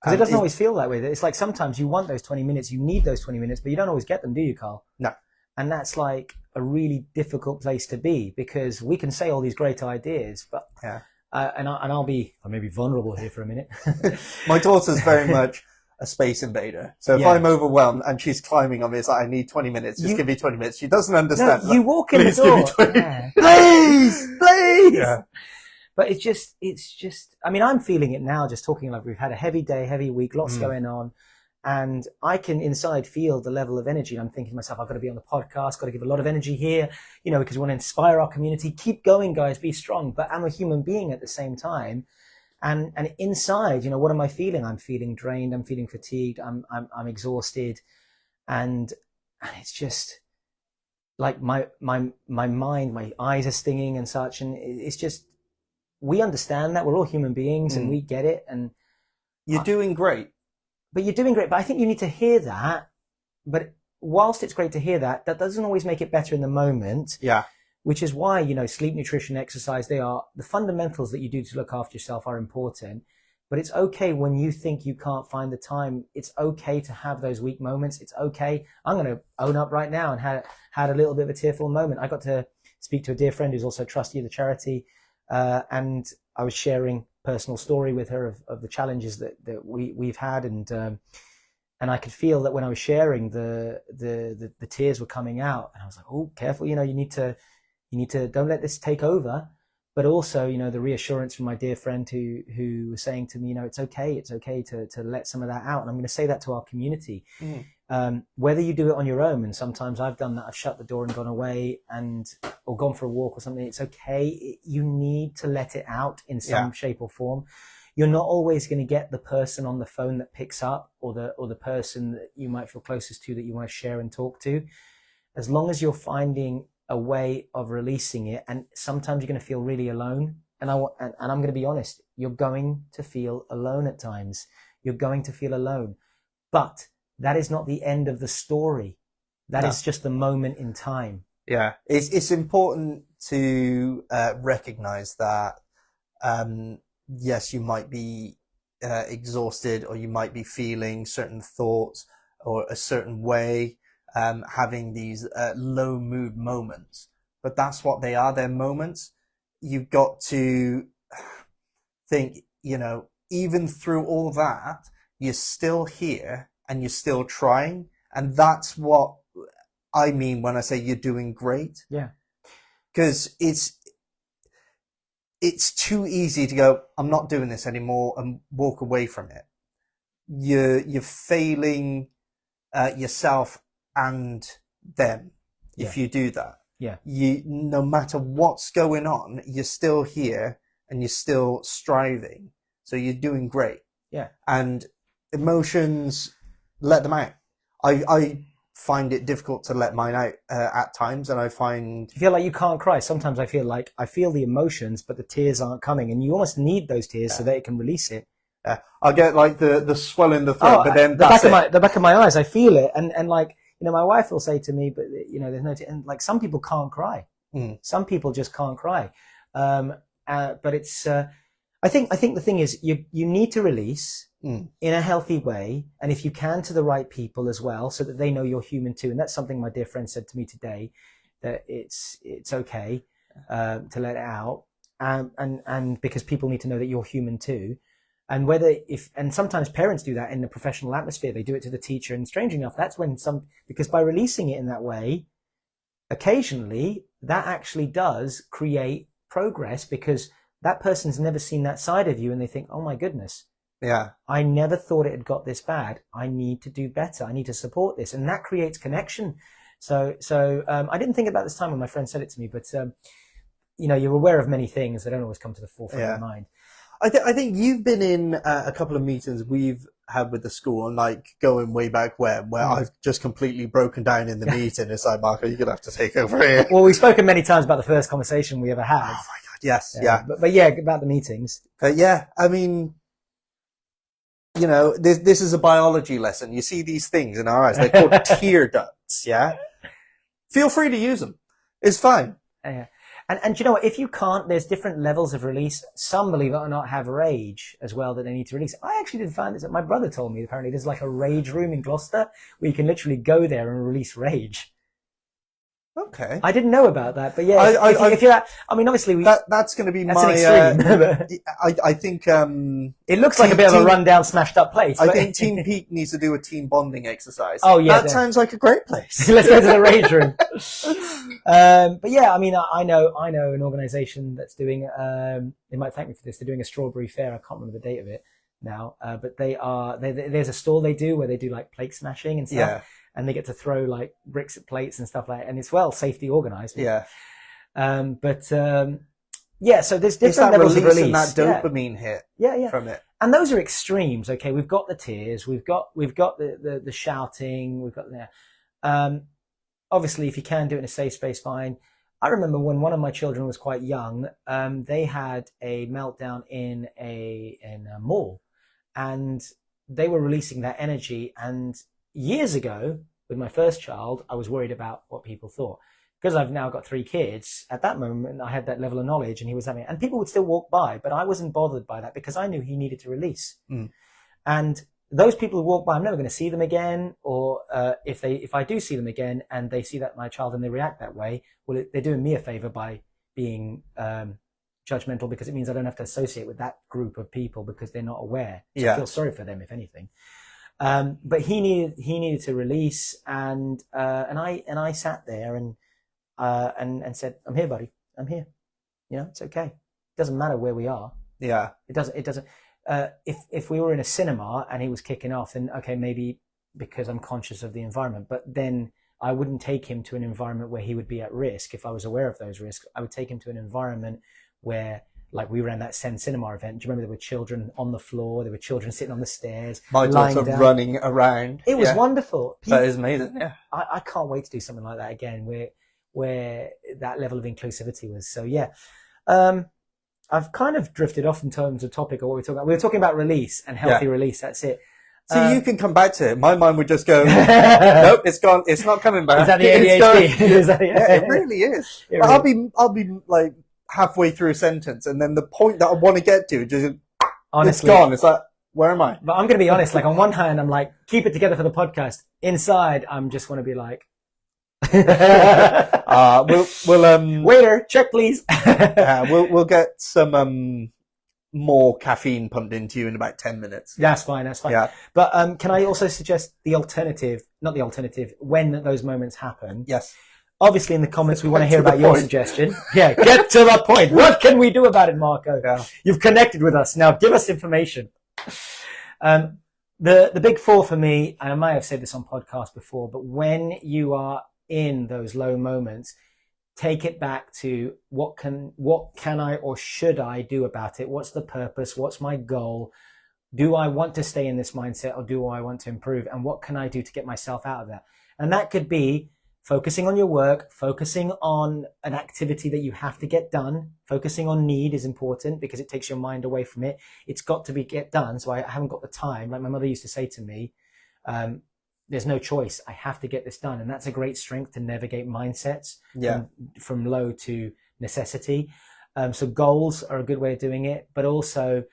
Because it doesn't always feel that way. It's like sometimes you want those 20 minutes, you need those 20 minutes, but you don't always get them, do you, Carl? No. And that's like a really difficult place to be, because we can say all these great ideas, but yeah. I may be vulnerable here for a minute. My daughter's very much a space invader. So if I'm overwhelmed and she's climbing on me, it's like, I need 20 minutes. Just give me 20 minutes. She doesn't understand. No, you walk in the door. Give me 20. Yeah. Please. Yeah. But it's just, I mean, I'm feeling it now, just talking, like we've had a heavy day, heavy week, lots going on. And I can inside feel the level of energy. I'm thinking to myself, I've got to be on the podcast, got to give a lot of energy here, because we want to inspire our community. Keep going, guys, be strong. But I'm a human being at the same time. And inside, what am I feeling? I'm feeling drained. I'm feeling fatigued. I'm exhausted. And it's just like my mind, my eyes are stinging and such. And it's just, we understand that we're all human beings and we get it. And you're doing great. But you're doing great. But I think you need to hear that. But whilst it's great to hear that, that doesn't always make it better in the moment. Yeah. Which is why, sleep, nutrition, exercise, they are the fundamentals that you do to look after yourself are important. But it's okay when you think you can't find the time. It's okay to have those weak moments. It's okay. I'm going to own up right now and had a little bit of a tearful moment. I got to speak to a dear friend who's also a trustee of the charity. And I was sharing personal story with her of the challenges that we've had, and I could feel that when I was sharing, the tears were coming out, and I was like, oh, careful, you need to don't let this take over. But also, the reassurance from my dear friend who was saying to me, it's okay to let some of that out. And I'm going to say that to our community. Whether you do it on your own, and sometimes I've done that, I've shut the door and gone away or gone for a walk or something. It's okay. You need to let it out in some shape or form. You're not always going to get the person on the phone that picks up, or the person that you might feel closest to that you want to share and talk to. As long as you're finding a way of releasing it, and sometimes you're going to feel really alone. And I'm going to be honest, you're going to feel alone at times. You're going to feel alone, but that is not the end of the story. That is just the moment in time. Yeah. It's important to recognize that, yes, you might be exhausted, or you might be feeling certain thoughts or a certain way, having these low mood moments, but that's what they are. They're moments. You've got to think, even through all that, you're still here and you're still trying. And that's what I mean when I say you're doing great. Yeah. Because it's too easy to go, I'm not doing this anymore, and walk away from it. You're failing yourself and them if you do that. Yeah. No matter what's going on, you're still here and you're still striving. So you're doing great. Yeah. And emotions, let them out. I find it difficult to let mine out at times, and I find... You feel like you can't cry. Sometimes I feel like I feel the emotions, but the tears aren't coming, and you almost need those tears so that it can release it. I get like the swell in the throat, but then the back of my eyes, I feel it, and like, my wife will say to me, but there's no and like some people can't cry. Some people just can't cry. But it's I think the thing is you need to release in a healthy way, and if you can, to the right people as well, so that they know you're human too. And that's something my dear friend said to me today, that it's okay to let it out, and because people need to know that you're human too. And and sometimes parents do that in the professional atmosphere, they do it to the teacher, and strangely enough, that's when because by releasing it in that way, occasionally that actually does create progress, because that person's never seen that side of you, and they think, oh my goodness, I never thought it had got this bad. I need to do better. I need to support this. And that creates connection. So I didn't think about this time when my friend said it to me, but you're aware of many things that don't always come to the forefront of your mind. I think you've been in a couple of meetings we've had with the school, and like going way back when, where I've just completely broken down in the meeting. It's like, Marco, you're going to have to take over here. Well, we've spoken many times about the first conversation we ever had. Oh my God, yes, But yeah, about the meetings. Yeah, I mean, you know, this is a biology lesson. You see these things in our eyes. They're called tear ducts, yeah? Feel free to use them. It's fine. Yeah. And you know what? If you can't, there's different levels of release. Some, believe it or not, have rage as well that they need to release. I actually didn't find this. My brother told me apparently there's like a rage room in Gloucester where you can literally go there and release rage. Okay. I didn't know about that, but yeah, if you're at, I mean, obviously that's going to be that's my. an extreme. I think it looks like a bit of a rundown, smashed up place. I think Team Peak needs to do a team bonding exercise. Oh yeah, that sounds like a great place. Let's go to the rage room. But yeah, I mean, I know an organisation that's doing. They might thank me for this. They're doing a strawberry fair. I can't remember the date of it now, but there's a stall they do where they do like plate smashing and stuff. Yeah. And they get to throw like bricks at plates and stuff like that. And it's well safety organized. Yeah. Yeah, so there's different it's that levels of release. And that dopamine hit from it. And those are extremes. Okay. We've got the tears. We've got the shouting. We've got obviously if you can do it in a safe space, fine. I remember when one of my children was quite young, they had a meltdown in a mall and they were releasing that energy. And years ago, with my first child, I was worried about what people thought. Because I've now got 3 kids, at that moment, I had that level of knowledge and he was having it. And people would still walk by, but I wasn't bothered by that because I knew he needed to release. Mm. And those people who walk by, I'm never going to see them again. Or if I do see them again and they see that my child and they react that way, well, they're doing me a favor by being judgmental because it means I don't have to associate with that group of people because they're not aware. So I feel sorry for them, if anything. But he needed to release, and I sat there and said, "I'm here, buddy. I'm here. You know, it's okay. It doesn't matter where we are. Yeah. It doesn't. If we were in a cinema and he was kicking off, then okay, maybe because I'm conscious of the environment, but then I wouldn't take him to an environment where he would be at risk. If I was aware of those risks, I would take him to an environment where, like we ran that Sen Cinema event. Do you remember there were children on the floor? There were children sitting on the stairs. My daughter running around. It was wonderful. That is amazing. Yeah. I can't wait to do something like that again where that level of inclusivity was. So yeah. I've kind of drifted off in terms of topic or what we're talking about. We were talking about release and healthy release. That's it. So you can come back to it. My mind would just go, nope, it's gone. It's not coming back. Is that the ADHD? Yeah, it really is. But I'll be like halfway through a sentence and then the point that I want to get to just, honestly, it's gone. It's like, where am I? But I'm going to be honest. Like on one hand, I'm like, keep it together for the podcast. Inside, I'm just want to be like, we'll waiter, check please. We'll get some more caffeine pumped into you in about 10 minutes. That's fine. Yeah. But can I also suggest the alternative, not the alternative, when those moments happen? Yes. Obviously in the comments we want to hear about your suggestion. Yeah, get to the point. What can we do about it, Marco? Yeah. You've connected with us. Now give us information. The big 4 for me, and I might have said this on podcast before, but when you are in those low moments, take it back to what can I or should I do about it? What's the purpose? What's my goal? Do I want to stay in this mindset or do I want to improve? And what can I do to get myself out of that? And that could be focusing on your work, focusing on an activity that you have to get done. Focusing on need is important because it takes your mind away from it. It's got to get done. So I haven't got the time. Like my mother used to say to me, there's no choice. I have to get this done. And that's a great strength to navigate mindsets from low to necessity. So goals are a good way of doing it, but also,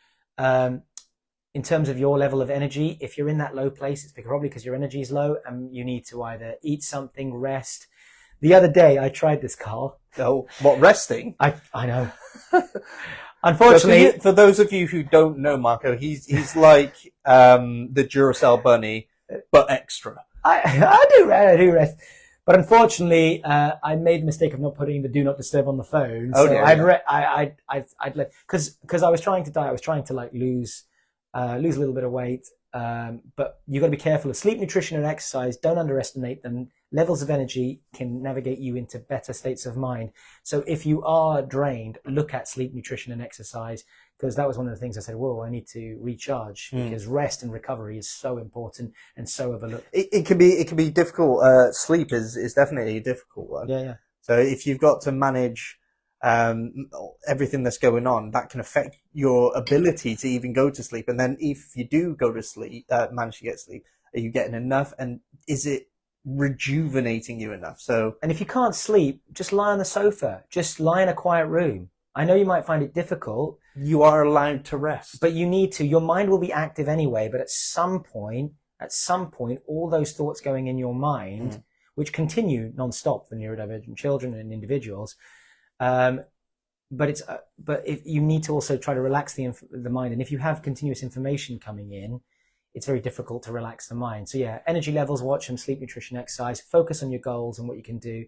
in terms of your level of energy, if you're in that low place, it's probably because your energy is low and you need to either eat something, rest. The other day I tried this, Carl. Oh, what, resting? I know. Unfortunately, so for those of you who don't know Marco, he's like the Duracell bunny, but extra. I do rest. But unfortunately, I made the mistake of not putting the do not disturb on the phone. So I'd let, because I was trying to diet. I was trying to like lose a little bit of weight. But you got to be careful of sleep, nutrition, and exercise. Don't underestimate them. Levels of energy can navigate you into better states of mind. So if you are drained, look at sleep, nutrition, and exercise, because that was one of the things I said, whoa, I need to recharge because rest and recovery is so important and so overlooked. It can be difficult. Sleep is definitely a difficult one. Yeah. So if you've got to manage everything that's going on, that can affect your ability to even go to sleep. And then if you do go to sleep, manage to get sleep, are you getting enough? And is it rejuvenating you enough? So, and if you can't sleep, just lie on the sofa, just lie in a quiet room. I know you might find it difficult. You are allowed to rest. But you need to. Your mind will be active anyway, but at some point, all those thoughts going in your mind, which continue non-stop for neurodivergent children and individuals, but if you need to also try to relax the mind. And if you have continuous information coming in, it's very difficult to relax the mind. So yeah, energy levels, watch them, sleep, nutrition, exercise, focus on your goals and what you can do.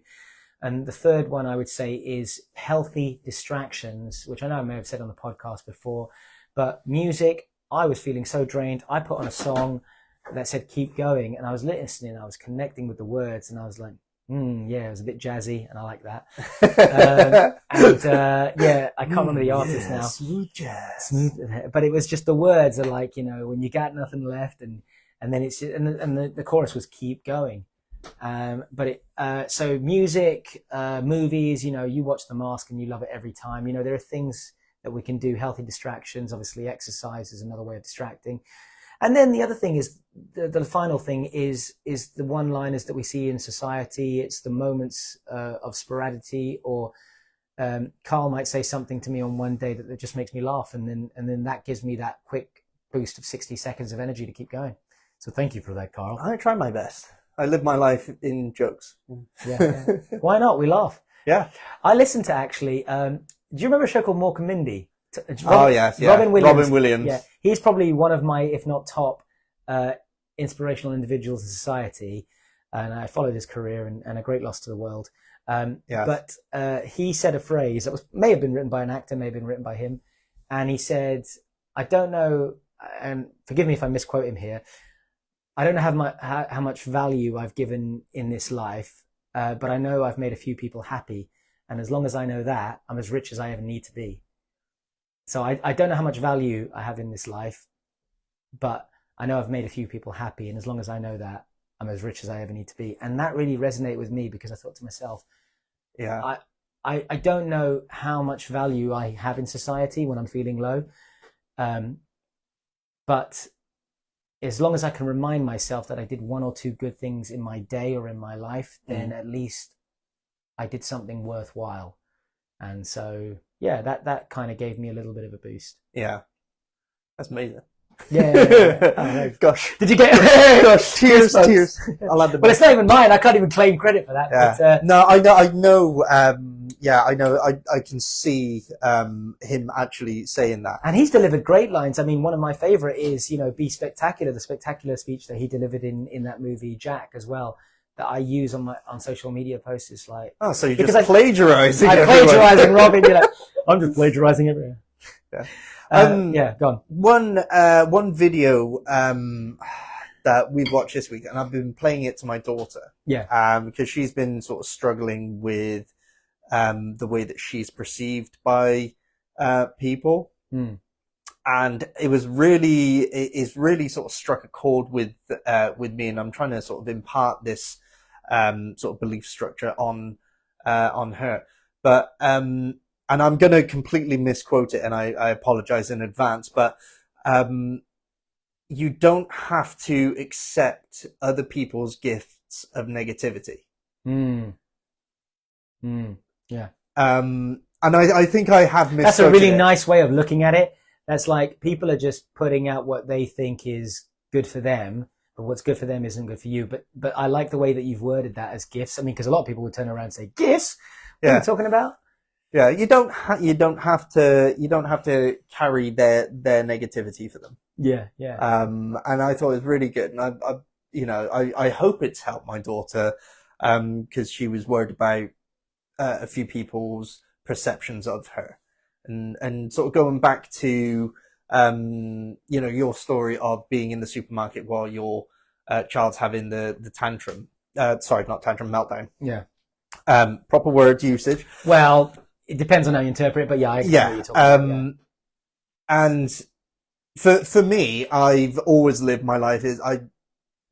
And the third one I would say is healthy distractions, which I know I may have said on the podcast before, but music. I was feeling so drained. I put on a song that said keep going, and I was listening, I was connecting with the words, and I was like, yeah, it was a bit jazzy, and I like that. Yeah, I can't remember the artist now. Smooth jazz. Smooth, but it was just the words are like, when you got nothing left, and then it's just, and the chorus was keep going. So music, movies, you watch The Mask and you love it every time. There are things that we can do, healthy distractions. Obviously, exercise is another way of distracting. And then the other thing is, the final thing is the one-liners that we see in society. It's the moments of sporadicity, or Carl might say something to me on one day that just makes me laugh, and then that gives me that quick boost of 60 seconds of energy to keep going. So thank you for that, Carl. I try my best. I live my life in jokes. Yeah. Why not? We laugh. Yeah. I listened to actually. Do you remember a show called Mork and Mindy? Yes, yeah. Robin Williams. Robin Williams. Yeah, he's probably one of my, if not top, inspirational individuals in society, and I followed his career and a great loss to the world. But he said a phrase that may have been written by an actor, may have been written by him, and he said, "I don't know, and forgive me if I misquote him here. I don't know how much value I've given in this life, but I know I've made a few people happy, and as long as I know that, I'm as rich as I ever need to be." So I don't know how much value I have in this life, but I know I've made a few people happy, and as long as I know that, I'm as rich as I ever need to be. And that really resonated with me, because I thought to myself, I don't know how much value I have in society when I'm feeling low, but as long as I can remind myself that I did one or two good things in my day or in my life, then at least I did something worthwhile. And so, yeah, that kind of gave me a little bit of a boost. Yeah. That's amazing. Yeah. Oh, gosh. Did you get Gosh, tears. I'll have the Well, it's not even mine. I can't even claim credit for that. Yeah. But, no, I know. I can see him actually saying that. And he's delivered great lines. I mean, one of my favorite is, Be Spectacular, the spectacular speech that he delivered in that movie Jack as well, that I use on social media posts. It's like, oh, so you're just plagiarizing. I'm plagiarizing Robin. You're like, I'm just plagiarizing everywhere. Yeah. Yeah, go on. One video that we've watched this week, and I've been playing it to my daughter. Yeah. Because she's been sort of struggling with the way that she's perceived by people. And it's really sort of struck a chord with me, and I'm trying to sort of impart this sort of belief structure on her. But and I'm going to completely misquote it, and I apologize in advance, but you don't have to accept other people's gifts of negativity. Yeah. And I think I have misquoted That's a really it. nice way of looking at it. That's like, people are just putting out what they think is good for them, but what's good for them isn't good for you. But I like the way that you've worded that as gifts. I mean, because a lot of people would turn around and say, gifts? What are you talking about? Yeah, you don't have to carry their negativity for them. Yeah. And I thought it was really good, and I hope it's helped my daughter, because she was worried about a few people's perceptions of her, and sort of going back to your story of being in the supermarket while your child's having the tantrum. Sorry, not tantrum, meltdown. Yeah. Proper word usage. Well, it depends on how you interpret it, but yeah, I get what you're talking about. And for me, I've always lived my life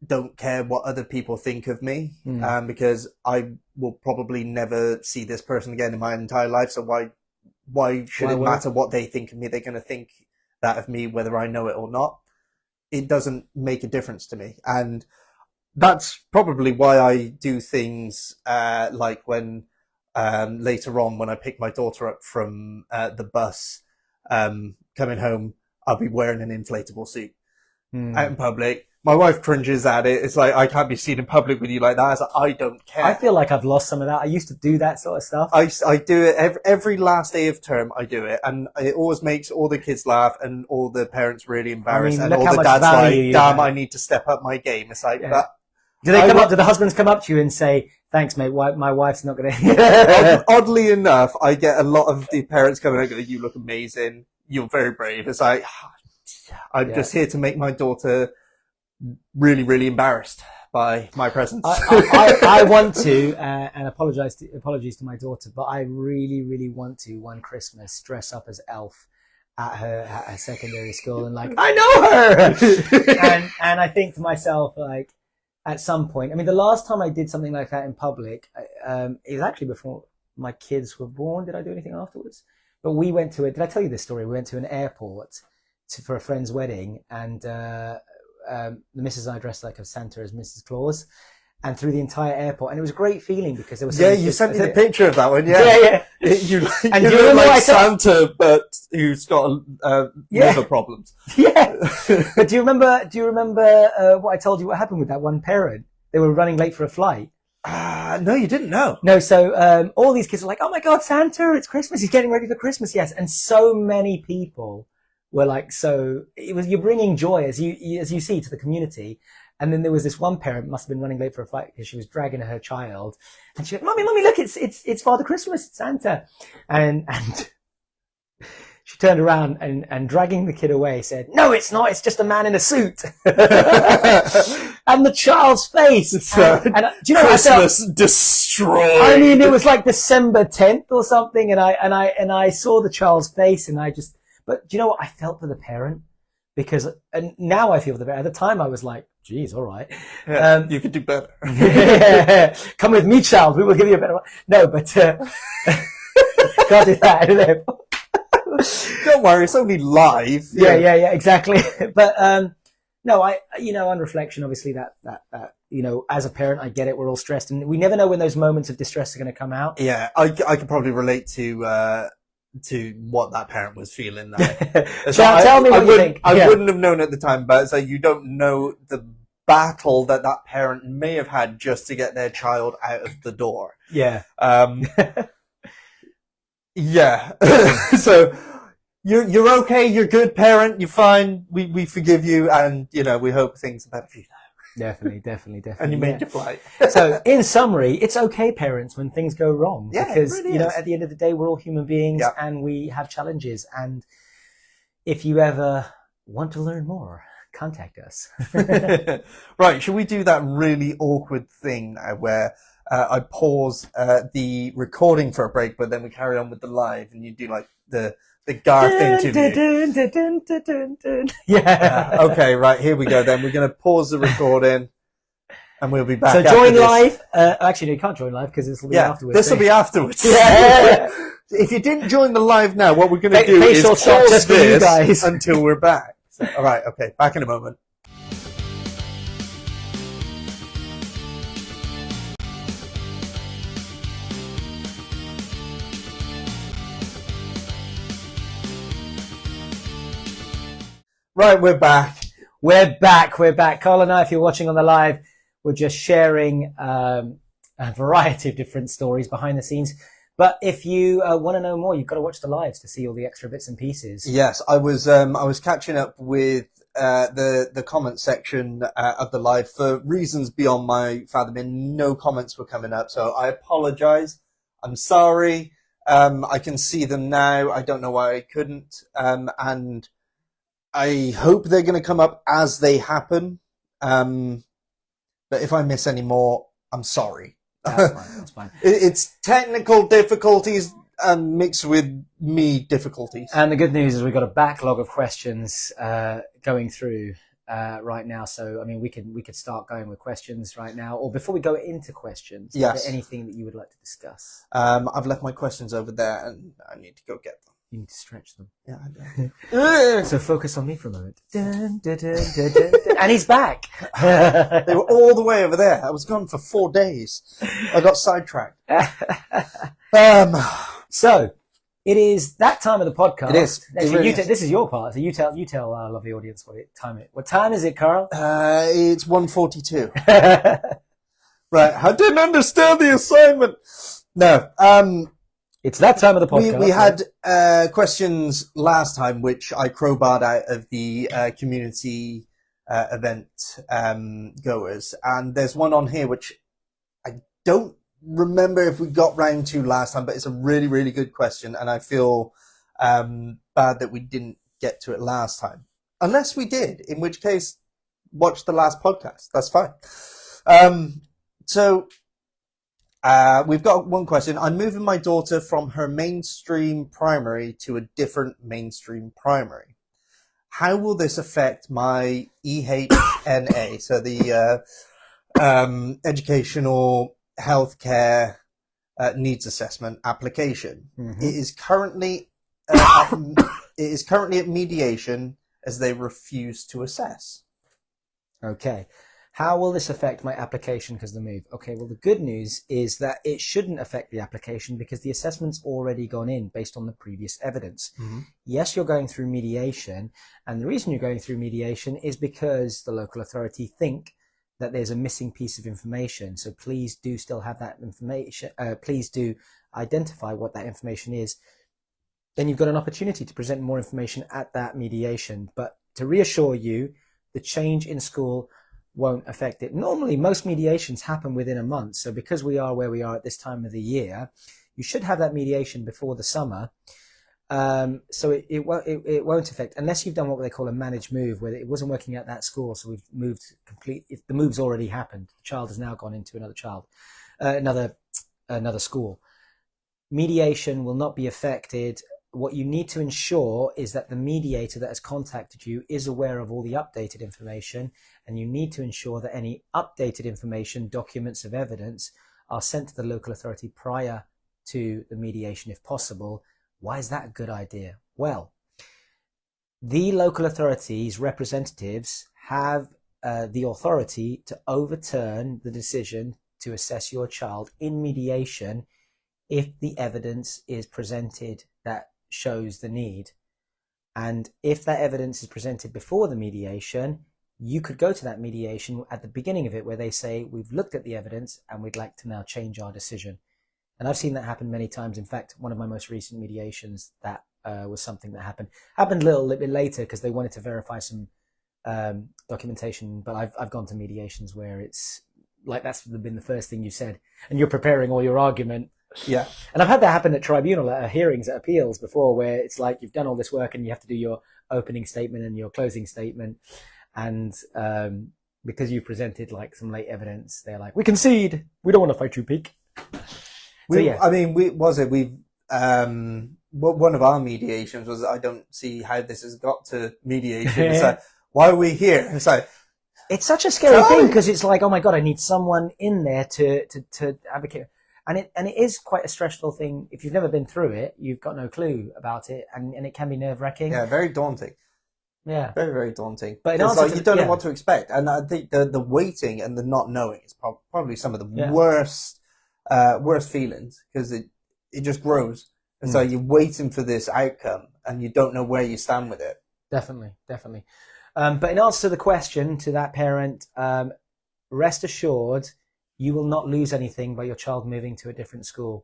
don't care what other people think of me, Mm. because I will probably never see this person again in my entire life. So why should Why it would matter what they think of me? They're going to think that of me, whether I know it or not. It doesn't make a difference to me. And that's probably why I do things, like when, later on when I pick my daughter up from, the bus, coming home, I'll be wearing an inflatable suit out in public. My wife cringes at it. It's like, I can't be seen in public with you like that. It's like, I don't care. I feel like I've lost some of that. I used to do that sort of stuff. I do it every last day of term. I do it, and it always makes all the kids laugh and all the parents really embarrassed. I mean, And look all how the much dads value like, you damn, have. I need to step up my game. It's like, Yeah. but Do the husbands come up to you and say, "Thanks, mate. My wife's not going to." oddly enough, I get a lot of the parents coming and go, "You look amazing. You're very brave." It's like, I'm just here to make my daughter really, really embarrassed by my presence. I want to, and apologies to my daughter, but I really, really want to one Christmas dress up as Elf at her secondary school and like, I know her! and I think to myself, like, at some point, I mean, the last time I did something like that in public, it was actually before my kids were born. Did I do anything afterwards? But we went to did I tell you this story? We went to an airport for a friend's wedding, and the missus and I dressed like a Santa as Mrs. Claus, and through the entire airport, and it was a great feeling because there was you sent me the picture of that one. Yeah. You And you do you look remember like what I said? Santa, but who's got liver problems. Yeah. But do you remember what I told you? What happened with that one parent? They were running late for a flight. No, you didn't know. No, so all these kids were like, "Oh my God, Santa! It's Christmas! He's getting ready for Christmas!" Yes, and so many people were like, "So you're bringing joy as you see to the community." And then there was this one parent, must have been running late for a flight because she was dragging her child, and she went, "Mommy, look, it's Father Christmas, Santa," and she turned around and dragging the kid away said, "No, it's not. It's just a man in a suit." And the child's face. And do you know Christmas destroyed. I mean, it was like December 10th or something, and I saw the child's face, and but do you know what? I felt for the parent because, and now I feel for the parent. At the time, I was like, "Geez, all right, Yeah, you could do better." yeah, come with me, child. We will give you a better one." No, but can't do that. Don't worry, it's only live. Yeah, exactly. But no, on reflection, obviously that as a parent, I get it. We're all stressed, and we never know when those moments of distress are going to come out. Yeah, I could probably relate to what that parent was feeling. Tell me what you think. I wouldn't have known at the time, but it's like you don't know the battle that parent may have had just to get their child out of the door. Yeah. Yeah. So you're okay. You're a good parent. You're fine. We forgive you, and we hope things are better for you now. Definitely. And you made your flight. So, in summary, it's okay, parents, when things go wrong, Yeah, because it really is. at the end of the day, we're all human beings, Yeah. and we have challenges. And if you ever want to learn more, contact us. Right. Should we do that really awkward thing now where I pause the recording for a break, but then we carry on with the live, and you do like the Garth interview? Yeah. Okay, right, here we go then. We're going to pause the recording and we'll be back. So after join this. live. Actually, no, you can't join live because this will be afterwards. This will be afterwards. Yeah. If you didn't join the live now, what we're going to do Facial is shot pause just for you this guys. until we're back. So, all right, okay, back in a moment. Right, we're back. We're back. Carl and I, if you're watching on the live, we're just sharing a variety of different stories behind the scenes. But if you want to know more, you've got to watch the lives to see all the extra bits and pieces. Yes, I was catching up with the comment section of the live for reasons beyond my fathoming. No comments were coming up, so I apologise. I'm sorry. I can see them now. I don't know why I couldn't. And I hope they're going to come up as they happen. But if I miss any more, I'm sorry. That's fine. It's technical difficulties mixed with me difficulties. And the good news is we've got a backlog of questions going through right now. So, I mean, we could start going with questions right now. Or before we go into questions, Yes. is there anything that you would like to discuss? I've left my questions over there, and I need to go get them. You need to stretch them. Yeah, I do. So focus on me for a moment. Dun, dun, dun, dun, dun, dun. And he's back. They were all the way over there. I was gone for 4 days. I got sidetracked. So it is that time of the podcast. It is. It Actually, really is. This is your part. So you tell our lovely audience what time is it, Carl? It's 1:42. Right. I didn't understand the assignment. No. It's that time of the podcast. We had questions last time, which I crowbarred out of the community event goers, and there's one on here which I don't remember if we got round to last time, but it's a really, really good question, and I feel bad that we didn't get to it last time. Unless we did, in which case, watch the last podcast. That's fine. So we've got one question. I'm moving my daughter from her mainstream primary to a different mainstream primary. How will this affect my EHNA, so the educational healthcare needs assessment application? Mm-hmm. It is currently at mediation as they refuse to assess. Okay. How will this affect my application because of the move? Okay, well, the good news is that it shouldn't affect the application because the assessment's already gone in based on the previous evidence. Mm-hmm. Yes, you're going through mediation, and the reason you're going through mediation is because the local authority think that there's a missing piece of information. So please do still have that information. Please do identify what that information is. Then you've got an opportunity to present more information at that mediation. But to reassure you, the change in school won't affect it. Normally, most mediations happen within a month. So because we are where we are at this time of the year, you should have that mediation before the summer. So it won't affect, unless you've done what they call a managed move, where it wasn't working at that school. So we've moved if the move's already happened. The child has now gone into another school. Mediation will not be affected. What you need to ensure is that the mediator that has contacted you is aware of all the updated information, and you need to ensure that any updated information, documents of evidence, are sent to the local authority prior to the mediation if possible. Why is that a good idea? Well, the local authority's representatives have the authority to overturn the decision to assess your child in mediation if the evidence is presented that shows the need. And if that evidence is presented before the mediation, you could go to that mediation at the beginning of it where they say, we've looked at the evidence and we'd like to now change our decision. And I've seen that happen many times. In fact, one of my most recent mediations, that was something that happened a little bit later because they wanted to verify some documentation. But I've gone to mediations where it's like that's been the first thing you said, and you're preparing all your argument. Yeah. And I've had that happen at tribunal, at hearings, at appeals before, where it's like you've done all this work and you have to do your opening statement and your closing statement. And because you've presented like some late evidence, they're like, we concede. We don't want to fight you, Peak. I mean, one of our mediations was, I don't see how this has got to mediation. It's like, why are we here? It's like, it's such a scary thing because it's like, oh my God, I need someone in there to advocate. And it is quite a stressful thing. If you've never been through it, you've got no clue about it, and it can be nerve-wracking. Yeah, very daunting. Yeah, very, very daunting. But it's like you don't know what to expect, and I think the waiting and the not knowing is probably some of the worst feelings, because it just grows, and so you're waiting for this outcome, and you don't know where you stand with it. Definitely. But in answer to the question to that parent, rest assured, you will not lose anything by your child moving to a different school.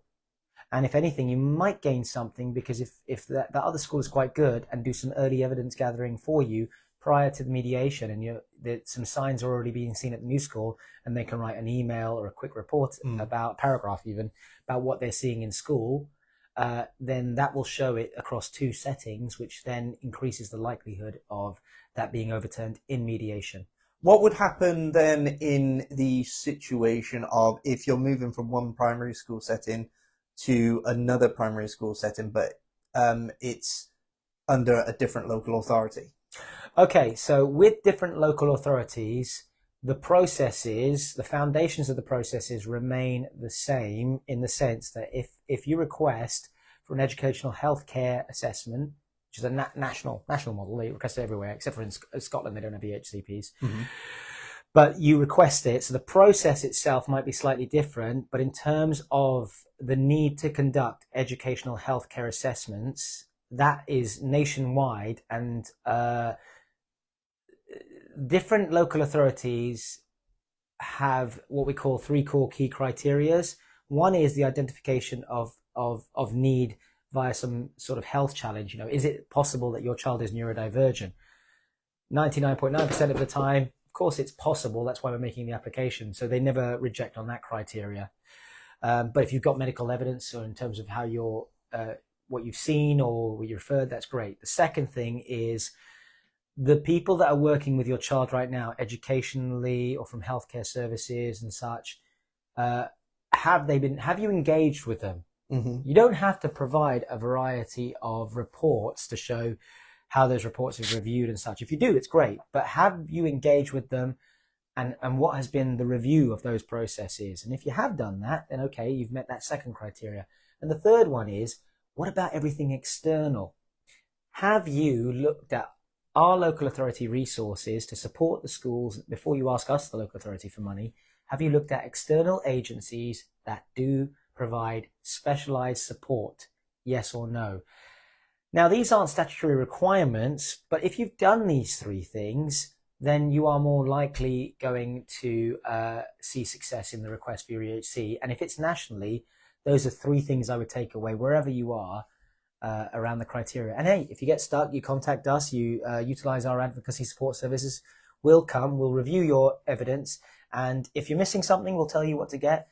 And if anything, you might gain something, because if that other school is quite good and do some early evidence gathering for you prior to the mediation, and some signs are already being seen at the new school, and they can write an email or a quick report about paragraph even about what they're seeing in school, then that will show it across 2 settings, which then increases the likelihood of that being overturned in mediation. What would happen then in the situation of if you're moving from one primary school setting to another primary school setting, but it's under a different local authority? Okay, so with different local authorities, the processes, the foundations of the processes remain the same in the sense that if you request for an educational healthcare assessment, which is a national model, they request it everywhere, except for in Scotland, they don't have EHCPs. Mm-hmm. But you request it, so the process itself might be slightly different, but in terms of the need to conduct educational healthcare assessments, that is nationwide, and different local authorities have what we call 3 core key criterias. One is the identification of need via some sort of health challenge. Is it possible that your child is neurodivergent? 99.9% of the time, of course it's possible. That's why we're making the application. So they never reject on that criteria. But if you've got medical evidence or in terms of how you're, what you've seen or what you referred, that's great. The second thing is the people that are working with your child right now, educationally or from healthcare services and such, have you engaged with them? Mm-hmm. You don't have to provide a variety of reports to show how those reports have reviewed and such. If you do, it's great. But have you engaged with them, and what has been the review of those processes? And if you have done that, then okay, you've met that second criteria. And the third one is, what about everything external? Have you looked at our local authority resources to support the schools before you ask us, the local authority, for money? Have you looked at external agencies that do provide specialized support? Yes or no? Now, these aren't statutory requirements, but if you've done these 3 things, then you are more likely going to see success in the request for your EHC. And if it's nationally, those are 3 things I would take away wherever you are around the criteria. And hey, if you get stuck, you contact us, you utilize our advocacy support services. We'll review your evidence. And if you're missing something, we'll tell you what to get.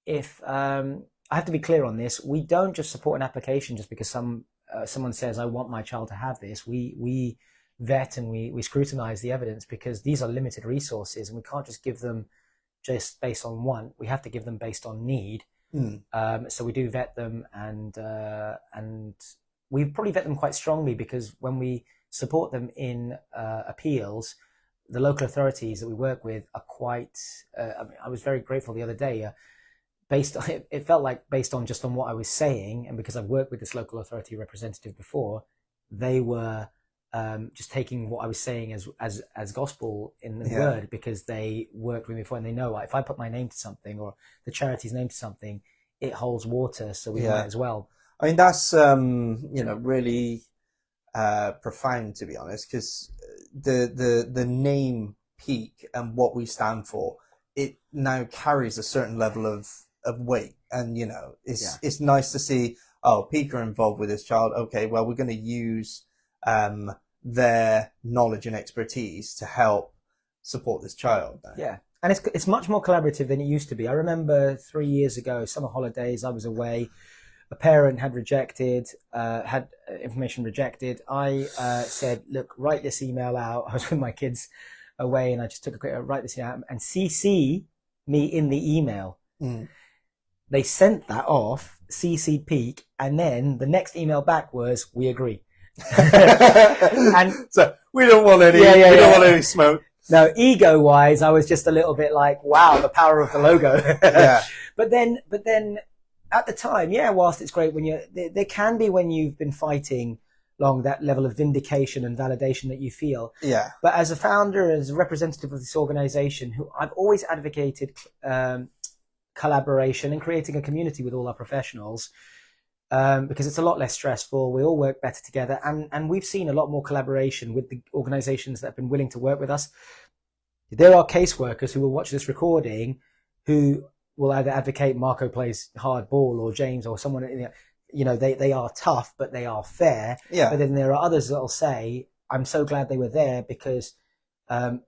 If I have to be clear on this, we don't just support an application just because someone says, I want my child to have this. We vet and we scrutinize the evidence, because these are limited resources and we can't just give them just based on want. We have to give them based on need. So we do vet them, and we probably vet them quite strongly, because when we support them in appeals, the local authorities that we work with are quite, I was very grateful the other day, it felt like based on what I was saying, and because I've worked with this local authority representative before, they were just taking what I was saying as gospel in the word, because they worked with me before and they know if I put my name to something or the charity's name to something, it holds water, so we might as well. I mean, that's really profound, to be honest, because the name Peak and what we stand for, it now carries a certain level of weight, and it's nice to see, Peak are involved with this child. Okay, well, we're going to use their knowledge and expertise to help support this child. Yeah, and it's much more collaborative than it used to be. I remember 3 years ago, summer holidays, I was away. A parent had had information rejected. I said, look, write this email out. I was with my kids away, and I just took a quick write this out and CC me in the email. They sent that off, CC Peak, and then the next email back was, we agree. And so we don't want any, we don't want any smoke. No, ego wise, I was just a little bit like, wow, the power of the logo. But then at the time, whilst it's great when there can be when you've been fighting long, that level of vindication and validation that you feel. Yeah. But as a founder, as a representative of this organization, who I've always advocated collaboration and creating a community with all our professionals, because it's a lot less stressful. We all work better together, and we've seen a lot more collaboration with the organizations that have been willing to work with us. There are caseworkers who will watch this recording who will either advocate Marco plays hard ball, or James, or someone, they are tough, but they are fair. Yeah. But then there are others that will say, I'm so glad they were there, because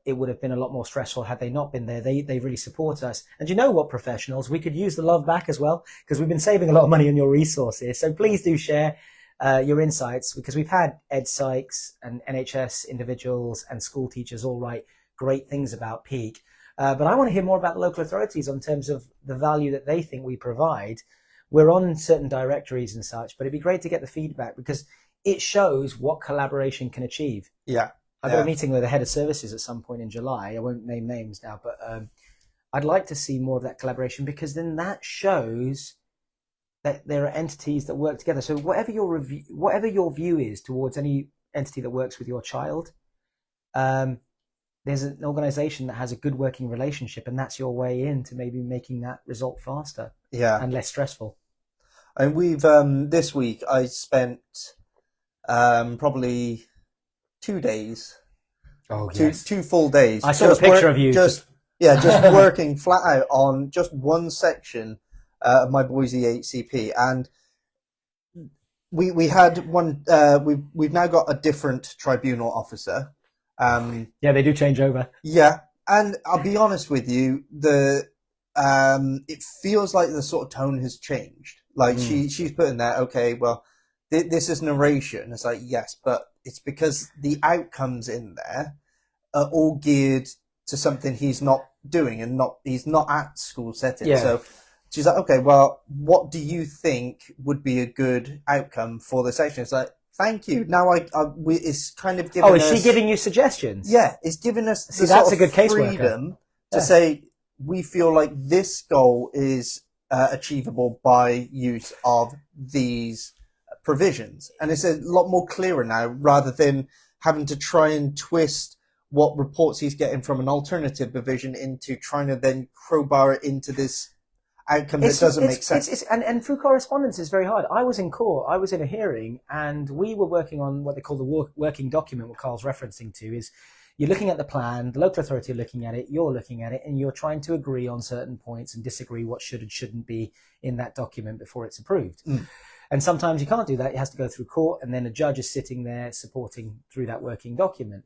it would have been a lot more stressful had they not been there. They really support us. And you know what, professionals, we could use the love back as well, because we've been saving a lot of money on your resources. So please do share your insights, because we've had Ed Sykes and NHS individuals and school teachers all write great things about Peak. But I want to hear more about the local authorities in terms of the value that they think we provide. We're on certain directories and such, but it'd be great to get the feedback, because it shows what collaboration can achieve. Yeah. I've got a meeting with the head of services at some point in July. I won't name names now, but I'd like to see more of that collaboration, because then that shows that there are entities that work together. So whatever your view is towards any entity that works with your child, there's an organization that has a good working relationship, and that's your way into maybe making that result faster and less stressful. And we've this week I spent probably 2 days. Oh, yes. Two full days. I saw a picture of you. Just working flat out on just one section of my Boise HCP, and we had one. We've now got a different tribunal officer. Yeah, they do change over. Yeah, and I'll be honest with you, it feels like the sort of tone has changed. Like she's putting there, okay, well, this is narration. It's like, yes, but it's because the outcomes in there are all geared to something he's not doing, and he's not at school setting. Yeah. So she's like, okay, well, what do you think would be a good outcome for the section? It's like, thank you. Now it's kind of giving us... Oh, is she giving you suggestions? Yeah, it's giving us See, that's a good freedom to say, we feel like this goal is achievable by use of these provisions. And it's a lot more clearer now, rather than having to try and twist what reports he's getting from an alternative provision into trying to then crowbar it into this outcome that doesn't make sense. And through correspondence, it's very hard. I was in court, I was in a hearing, and we were working on what they call the working document, what Carl's referencing to is, you're looking at the plan, the local authority are looking at it, you're looking at it, and you're trying to agree on certain points and disagree what should and shouldn't be in that document before it's approved. And sometimes you can't do that. It has to go through court, and then a judge is sitting there supporting through that working document.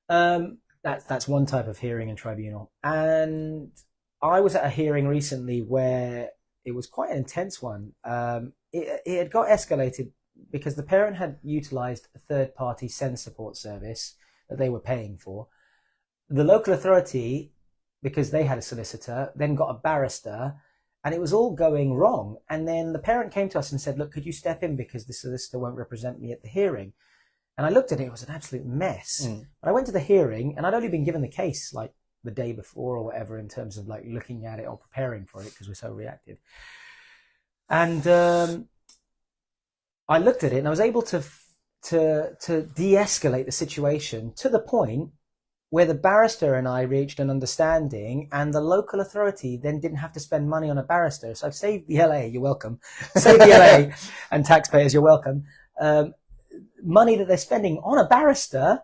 That's one type of hearing and tribunal. And I was at a hearing recently where it was quite an intense one. It had got escalated because the parent had utilized a third-party SEND support service that they were paying for. The local authority, because they had a solicitor, then got a barrister, and it was all going wrong. And then the parent came to us and said, look, could you step in because the solicitor won't represent me at the hearing? And I looked at it, it was an absolute mess. But I went to the hearing, and I'd only been given the case like the day before or whatever, in terms of like looking at it or preparing for it, because we're so reactive. And I looked at it, and I was able to de-escalate the situation to the point where the barrister and I reached an understanding, and the local authority then didn't have to spend money on a barrister. So I've saved the LA, you're welcome. Saved the LA and taxpayers, you're welcome. Money that they're spending on a barrister,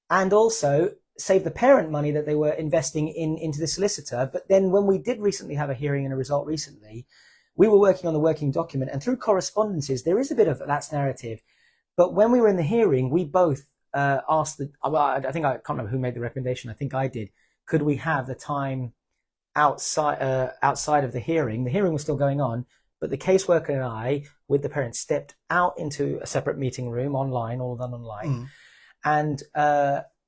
and also save the parent money that they were investing into the solicitor. But then when we did recently have a hearing and a result recently, we were working on the working document, and through correspondences, there is a bit of that's narrative. But when we were in the hearing, we both asked I think I can't remember who made the recommendation. I think I did. Could we have the time outside of the hearing? The hearing was still going on, but the caseworker and I, with the parents, stepped out into a separate meeting room online, all done online. And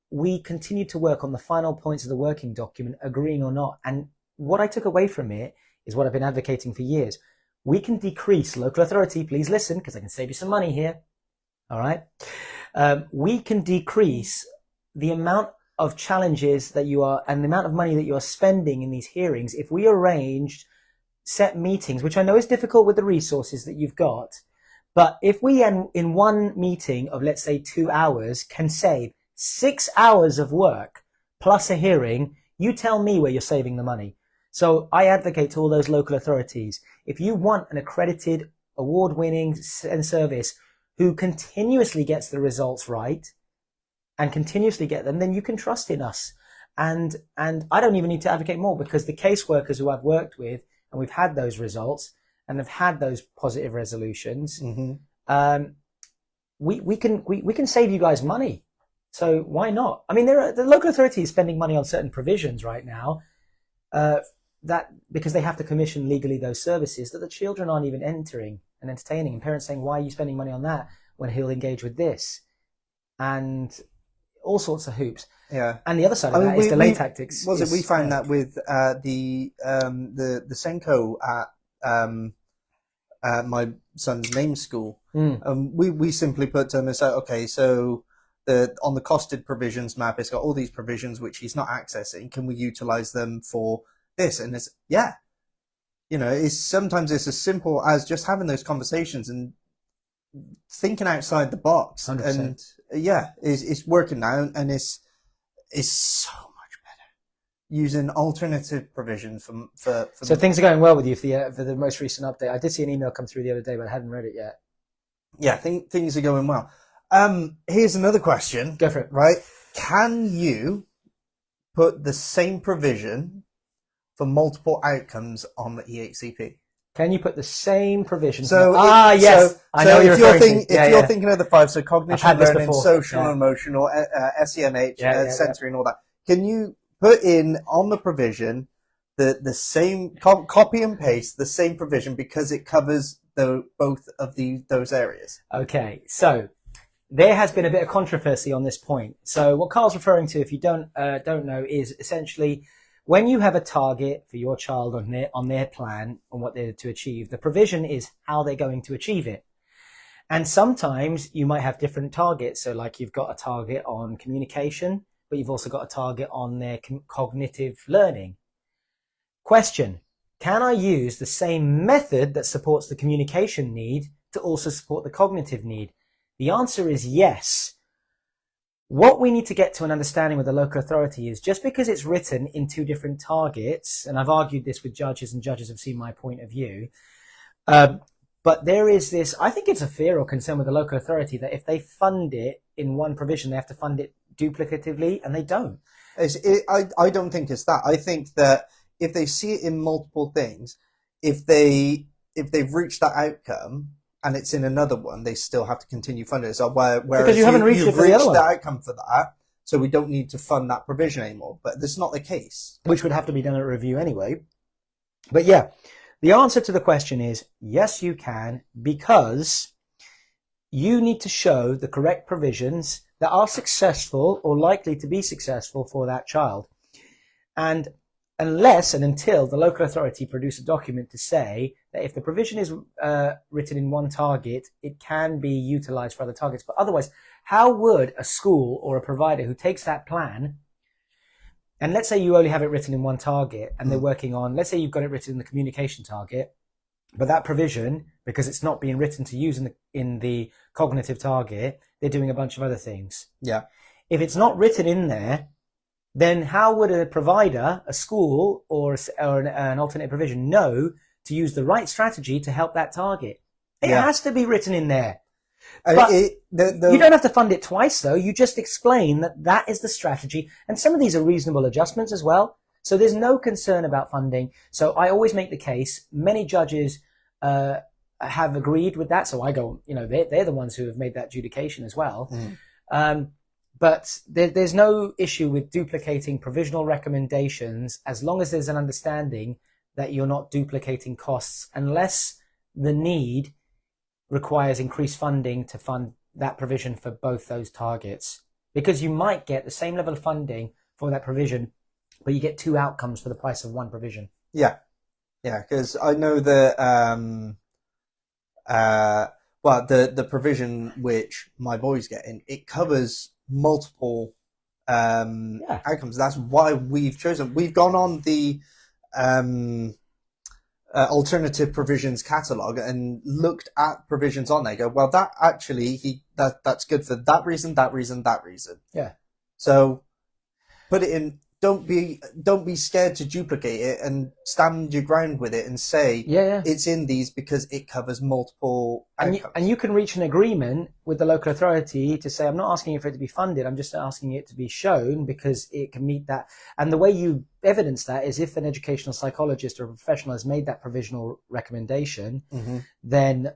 we continued to work on the final points of the working document, agreeing or not. And what I took away from it is what I've been advocating for years. We can decrease, local authority, please listen, because I can save you some money here. All right. We can decrease the amount of challenges that you are, and the amount of money that you are spending in these hearings if we arranged set meetings, which I know is difficult with the resources that you've got. But if we, in one meeting of, let's say, 2 hours, can save 6 hours of work plus a hearing, you tell me where you're saving the money. So I advocate to all those local authorities, if you want an accredited, award-winning service who continuously gets the results right and continuously get them, then you can trust in us. And I don't even need to advocate more, because the caseworkers who I've worked with, and we've had those results and have had those positive resolutions, we can save you guys money. So why not? I mean, the local authority is spending money on certain provisions right now, that because they have to commission legally those services that the children aren't even entering and entertaining, and parents saying, why are you spending money on that when he'll engage with this? And all sorts of hoops. Yeah. And the other side of that is delay tactics. We found that with the Senko at my son's name school. We simply put to him and said, okay, so on the costed provisions map, it's got all these provisions which he's not accessing. Can we utilize them for this? And it's, yeah, you know, sometimes it's as simple as just having those conversations and thinking outside the box. 100%. And yeah, it's working now, and it's so much better using alternative provisions for So things are going well with you for the most recent update. I did see an email come through the other day, but I hadn't read it yet. Yeah, things are going well. Here's another question. Go for it. Right? Can you put the same provision for multiple outcomes on the EHCP? Can you put the same provision? So yes, I know if you're you're thinking of the 5, so cognition, learning, before. social, Yeah. emotional, SEMH, sensory, and all that. Can you put in on the provision the same copy and paste the same provision because it covers both of those areas? Okay, so there has been a bit of controversy on this point. So what Carl's referring to, if you don't know, is essentially when you have a target for your child on their plan on what they're to achieve, the provision is how they're going to achieve it. And sometimes you might have different targets. So like you've got a target on communication, but you've also got a target on their cognitive learning. Question: can I use the same method that supports the communication need to also support the cognitive need? The answer is yes. What we need to get to an understanding with the local authority is just because it's written in two different targets, and I've argued this with judges, and judges have seen my point of view, but there is this, I think it's a fear or concern with the local authority that if they fund it in one provision, they have to fund it duplicatively, and they don't. I don't think it's that. I think that if they see it in multiple things, if they've reached that outcome and it's in another one, they still have to continue funding it. So whereas because you haven't reached it for the other one. the outcome for that, so we don't need to fund that provision anymore. But that's not the case. Which would have to be done at review anyway. But yeah, the answer to the question is yes, you can, because you need to show the correct provisions that are successful or likely to be successful for that child. And unless and until the local authority produce a document to say that if the provision is written in one target, it can be utilized for other targets. But otherwise, how would a school or a provider who takes that plan, and let's say you only have it written in one target and they're working on, let's say you've got it written in the communication target, but that provision, because it's not being written to use in the cognitive target, they're doing a bunch of other things. Yeah. If it's not written in there, then how would a provider, a school, or an alternate provision know to use the right strategy to help that target? It has to be written in there. But you don't have to fund it twice, though. You just explain that is the strategy. And some of these are reasonable adjustments as well. So there's no concern about funding. So I always make the case. Many judges have agreed with that. So I go, they're the ones who have made that adjudication as well. But there's no issue with duplicating provisional recommendations as long as there's an understanding that you're not duplicating costs, unless the need requires increased funding to fund that provision for both those targets. Because you might get the same level of funding for that provision, but you get two outcomes for the price of one provision. Yeah. Yeah, because I know that the provision which my boy's getting, it covers multiple outcomes. That's why we've chosen. We've gone on the alternative provisions catalogue and looked at provisions on there. Go, well, that actually that's good for that reason, that reason, that reason. Yeah. So put it in. Don't be scared to duplicate it, and stand your ground with it and say it's in these because it covers multiple outcomes. And you can reach an agreement with the local authority to say, I'm not asking for it to be funded, I'm just asking it to be shown because it can meet that. And the way you evidence that is if an educational psychologist or a professional has made that provisional recommendation, then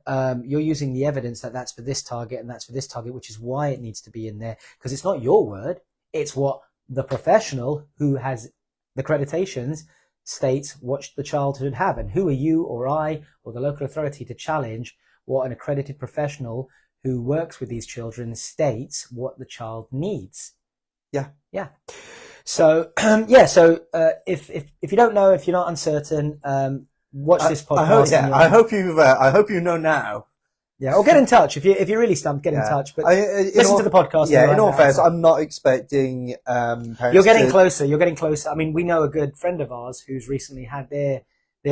you're using the evidence that that's for this target and that's for this target, which is why it needs to be in there. Because it's not your word, it's what the professional who has the accreditations states what the child should have. And who are you or I or the local authority to challenge what an accredited professional who works with these children states what the child needs? Yeah. So, if you don't know, if you're not uncertain, watch this podcast. I hope you know now Yeah, or get in touch. If you're really stumped, get in touch. But listen to the podcast. Yeah, in all fairness, I'm not expecting parents. You're getting closer. You're getting closer. I mean, we know a good friend of ours who's recently had their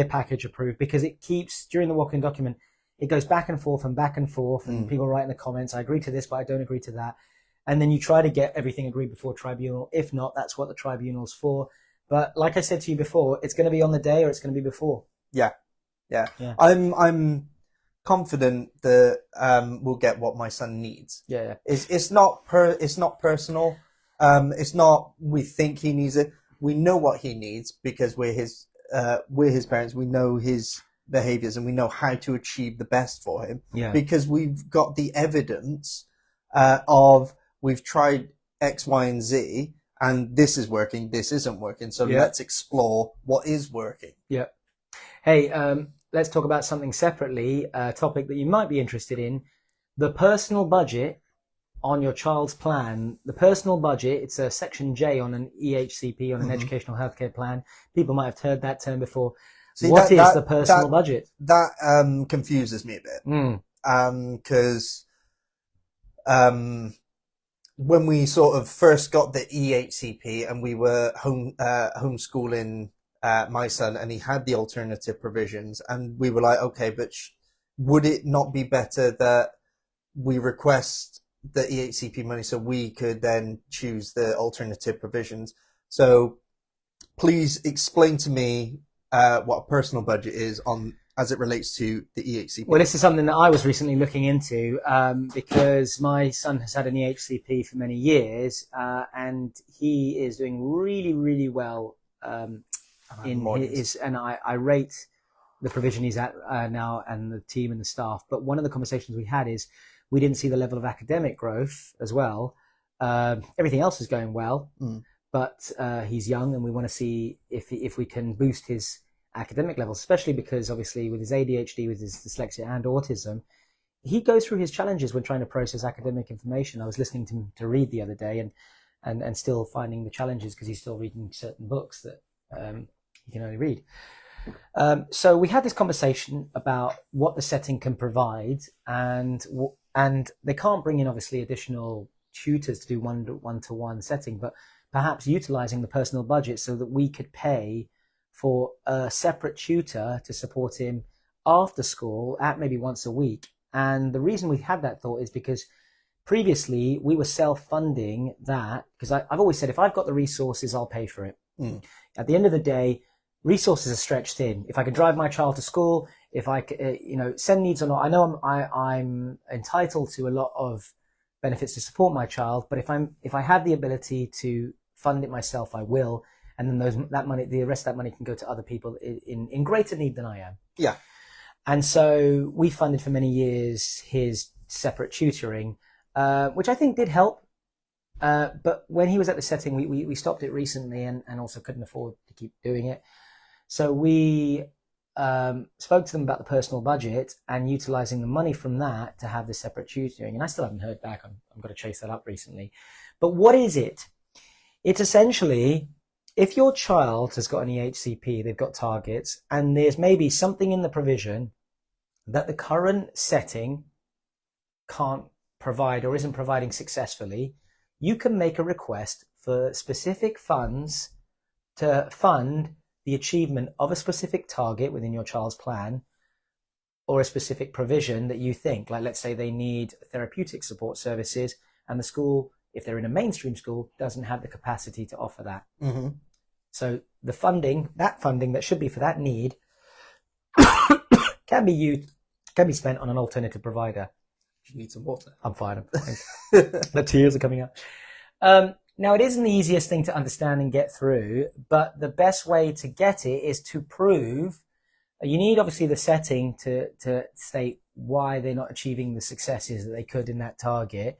package approved, because it keeps, during the walk-in document, it goes back and forth, and people write in the comments, I agree to this, but I don't agree to that. And then you try to get everything agreed before tribunal. If not, that's what the tribunal's for. But like I said to you before, it's going to be on the day or it's going to be before. Yeah. I'm confident that we'll get what my son needs. Yeah. It's not personal. It's not we think he needs it. We know what he needs because we're his parents. We know his behaviors and we know how to achieve the best for him. Yeah. Because we've got the evidence of we've tried X, Y, and Z, and this is working, this isn't working. So let's explore what is working. Yeah. Hey, let's talk about something separately, a topic that you might be interested in, the personal budget on your child's plan. The personal budget, it's a section J on an EHCP, on an educational healthcare plan. People might have heard that term before. See, what is the personal budget? That confuses me a bit. Because when we sort of first got the EHCP and we were homeschooling my son, and he had the alternative provisions, and we were like, okay, but would it not be better that we request the EHCP money so we could then choose the alternative provisions? So please explain to me what a personal budget is as it relates to the EHCP. Well, this is something that I was recently looking into because my son has had an EHCP for many years, and he is doing really, really well in his, and I rate the provision he's at now, and the team and the staff. But one of the conversations we had is we didn't see the level of academic growth as well. Everything else is going well, but he's young, and we want to see if we can boost his academic levels, especially because obviously with his ADHD, with his dyslexia and autism, he goes through his challenges when trying to process academic information. I was listening to him to read the other day, and still finding the challenges because he's still reading certain books that he can only read. So we had this conversation about what the setting can provide, and they can't bring in obviously additional tutors to do one-to-one setting, but perhaps utilizing the personal budget so that we could pay for a separate tutor to support him after school at maybe once a week. And the reason we had that thought is because previously we were self-funding that, because I've always said if I've got the resources, I'll pay for it. At the end of the day, resources are stretched thin. If I can drive my child to school, if I send needs or not, I know I'm entitled to a lot of benefits to support my child, but if I have the ability to fund it myself, I will. And then the rest of that money can go to other people in greater need than I am. Yeah. And so we funded for many years his separate tutoring, which I think did help. But when he was at the setting, we stopped it recently and also couldn't afford to keep doing it. So we spoke to them about the personal budget and utilizing the money from that to have the separate tutoring. And I still haven't heard back. I'm going to chase that up recently. But what is it? It's essentially, if your child has got an EHCP, they've got targets, and there's maybe something in the provision that the current setting can't provide or isn't providing successfully, you can make a request for specific funds to fund the achievement of a specific target within your child's plan, or a specific provision that you think, like let's say they need therapeutic support services and the school, if they're in a mainstream school, doesn't have the capacity to offer that. So the funding that should be for that need can be spent on an alternative provider. You need some water. I'm fine. The tears are coming out. Now, it isn't the easiest thing to understand and get through, but the best way to get it is to prove. You need obviously the setting to state why they're not achieving the successes that they could in that target.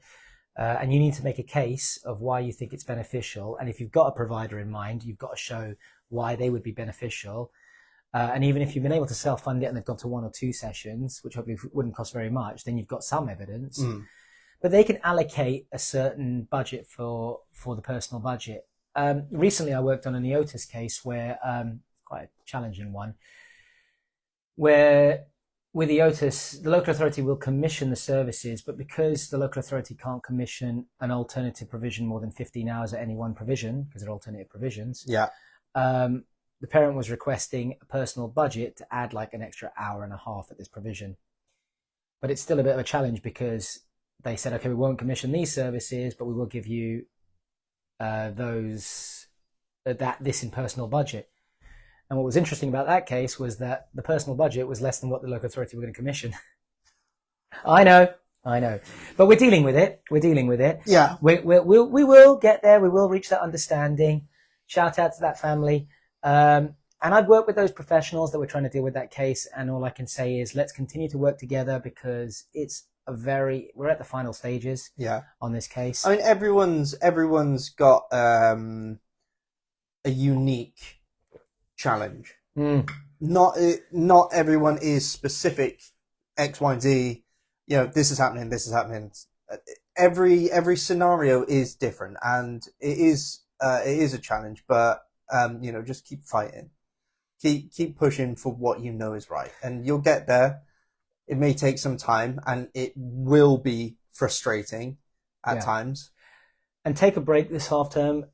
And you need to make a case of why you think it's beneficial. And if you've got a provider in mind, you've got to show why they would be beneficial. And even if you've been able to self-fund it and they've gone to 1 or 2 sessions, which hopefully wouldn't cost very much, then you've got some evidence. But they can allocate a certain budget for the personal budget. Recently, I worked on an EOTIS case where, quite a challenging one, where with the OTIS, the local authority will commission the services, but because the local authority can't commission an alternative provision more than 15 hours at any one provision, because they're alternative provisions, Yeah. The parent was requesting a personal budget to add like an extra hour and a half at this provision. But it's still a bit of a challenge because they said, okay, we won't commission these services, but we will give you this in personal budget. And what was interesting about that case was that the personal budget was less than what the local authority were going to commission. I know. But we're dealing with it. Yeah. We will get there. We will reach that understanding. Shout out to that family. And I've worked with those professionals that were trying to deal with that case. And all I can say is let's continue to work together because we're at the final stages on this case. I mean, everyone's got a unique challenge. Not everyone is specific X, Y, and Z. You know, this is happening. Every scenario is different, and it is a challenge. But you know, just keep fighting, keep pushing for what you know is right, and you'll get there. It may take some time, and it will be frustrating at times. And take a break this half term.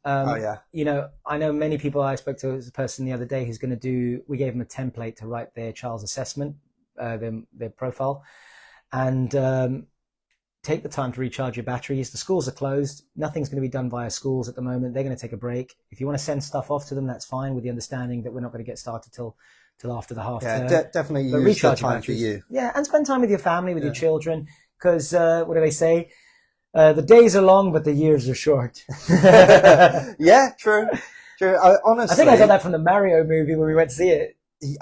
You know, I know many people. I spoke to a person the other day who's going to do. We gave them a template to write their child's assessment, their profile, and take the time to recharge your batteries. The schools are closed. Nothing's going to be done via schools at the moment. They're going to take a break. If you want to send stuff off to them, that's fine, with the understanding that we're not going to get started till after the half term. Definitely but use recharge the time for you. Yeah, and spend time with your family, with your children, because what do they say? The days are long, but the years are short. Yeah, true. Honestly, I think I got that from the Mario movie when we went to see it. Yeah.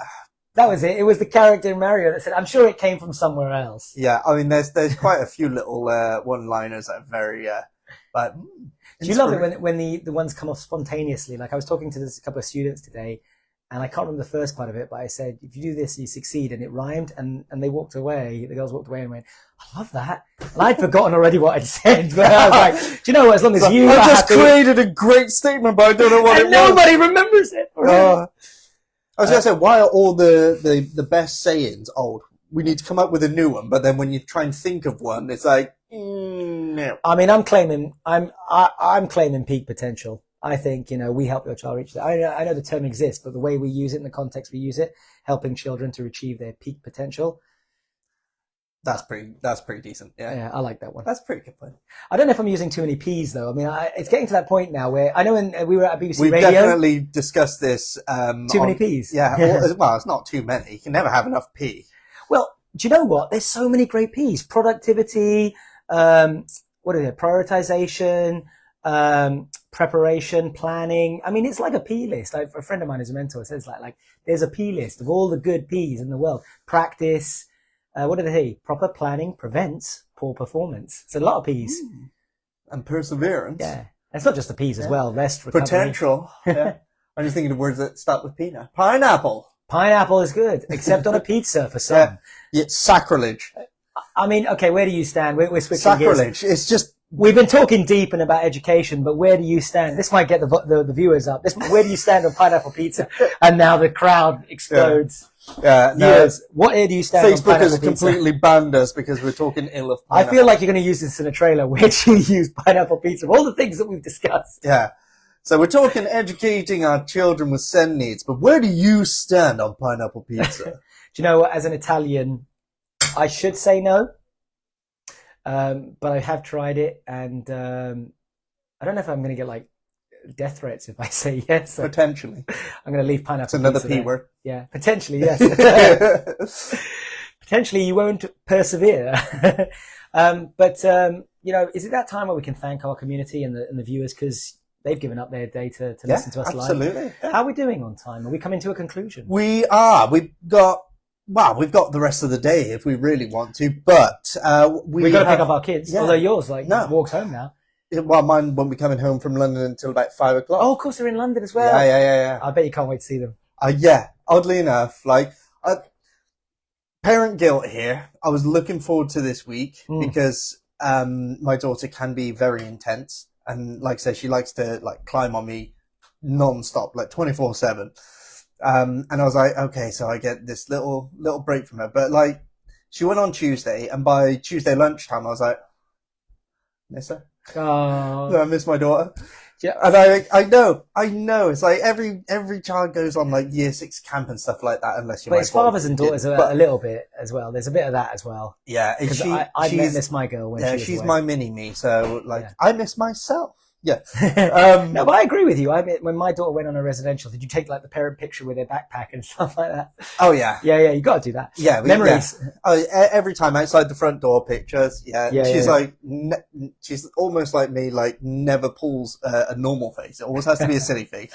That was it. It was the character in Mario that said, I'm sure it came from somewhere else. Yeah, I mean, there's quite a few little one-liners that are very, but do you love it when the ones come off spontaneously? Like I was talking to a couple of students today, and I can't remember the first part of it, but I said, if you do this, you succeed, and it rhymed, and they walked away. The girls walked away and went, I love that. And I'd forgotten already what I'd said, but I was like, do you know what? As long as you I just created a great statement, but I don't know what and nobody remembers it. I was going to say, why are all the best sayings old? We need to come up with a new one, but then when you try and think of one, it's like, no. I mean, I'm claiming peak potential. I think, you know, we help your child reach that. I know the term exists, but the way we use it in the context we use it, helping children to achieve their peak potential. That's pretty decent. Yeah, I like that one. That's a pretty good point. I don't know if I'm using too many P's though. I mean, it's getting to that point now where I know when we were at BBC We've Radio. We've definitely discussed this. Too many P's. Yeah. Well, it's not too many. You can never have enough P. Well, do you know what? There's so many great P's. Productivity, what is it? Prioritization, preparation, planning. I mean, it's like a P list. Like a friend of mine who's a mentor says like there's a P list of all the good P's in the world. Practice. What do they say? Proper planning prevents poor performance. It's a lot of P's. And perseverance. Yeah. It's not just the P's as well. Rest, recovery. Potential. Yeah. I'm just thinking of words that start with P now. Pineapple. Pineapple is good, except on a pizza for some. Yeah. It's sacrilege. I mean, okay, where do you stand? We're switching sacrilege. gears. It's just... We've been talking deep and about education, but where do you stand? This might get the viewers up. Where do you stand on pineapple pizza? And now the crowd explodes. Yeah, no. Viewers, where do you stand on Facebook pineapple has pizza? completely banned us because we're talking ill of pineapple. I feel like you're going to use this in a trailer. Where do you use pineapple pizza? Of all the things that we've discussed. Yeah. So we're talking educating our children with SEND needs, but where do you stand on pineapple pizza? Do you know what? As an Italian, I should say no. But I have tried it, and I don't know if I'm going to get like death threats if I say yes. Potentially. I'm going to leave pineapple. It's another P there. Word. Yeah, potentially, yes. Potentially you won't persevere. But you know, is it that time where we can thank our community and the viewers because they've given up their day to listen to us live? Absolutely. Yeah. How are we doing on time? Are we coming to a conclusion? We are. We've got the rest of the day if we really want to, but we've got to pick up our kids. Yeah. Although yours walks home now. Well, mine won't be coming home from London until about 5 o'clock. Oh, of course, they're in London as well. Yeah. I bet you can't wait to see them. Yeah. Oddly enough, like parent guilt here. I was looking forward to this week because my daughter can be very intense, and like I said, she likes to like climb on me non-stop, like 24/7. And I was like, okay, so I get this little break from her, but like She went on Tuesday, and by Tuesday lunchtime, I was like, miss her. Oh, I miss my daughter. yeah. And I know. It's like every child goes on like year 6 camp and stuff like that, unless you're. But it's fathers and daughters a little bit as well. There's a bit of that as well. Yeah, Because I miss my girl when she's she was away. my mini me. So like, I miss myself. Yeah. No, but I agree with you. I mean, when my daughter went on a residential, did you take like the parent picture with their backpack and stuff like that? Oh yeah. Yeah. You got to do that. Yeah. Memories. Yeah. Oh, every time outside the front door pictures. Yeah. She's like, she's almost like me. Like never pulls a normal face. It always has to be a silly face.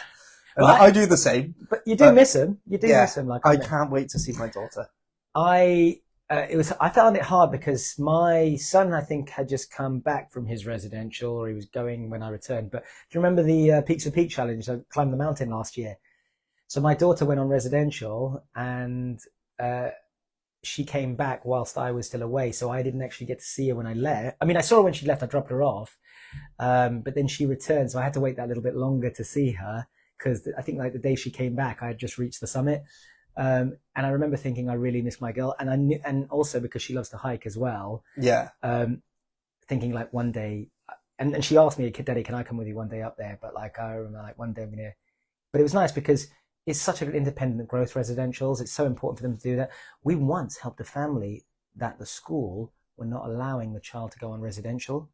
And I do the same. But you do miss him. You do miss him. Like I can't wait to see my daughter. I found it hard because my son, I think, had just come back from his residential, or he was going when I returned. But do you remember the Peaks of Peak challenge? I climbed the mountain last year. So my daughter went on residential, and she came back whilst I was still away. So I didn't actually get to see her when I left. I mean, I saw her when she left. I dropped her off, but then she returned, so I had to wait that little bit longer to see her, because I think like the day she came back, I had just reached the summit. And I remember thinking I really miss my girl, and I knew, and also because she loves to hike as well. Yeah. Thinking like one day, and she asked me, Daddy, can I come with you one day up there? But like I remember like one day I'm gonna. But it was nice because it's such an independent growth residentials. It's so important for them to do that. We once helped a family that the school were not allowing the child to go on residential,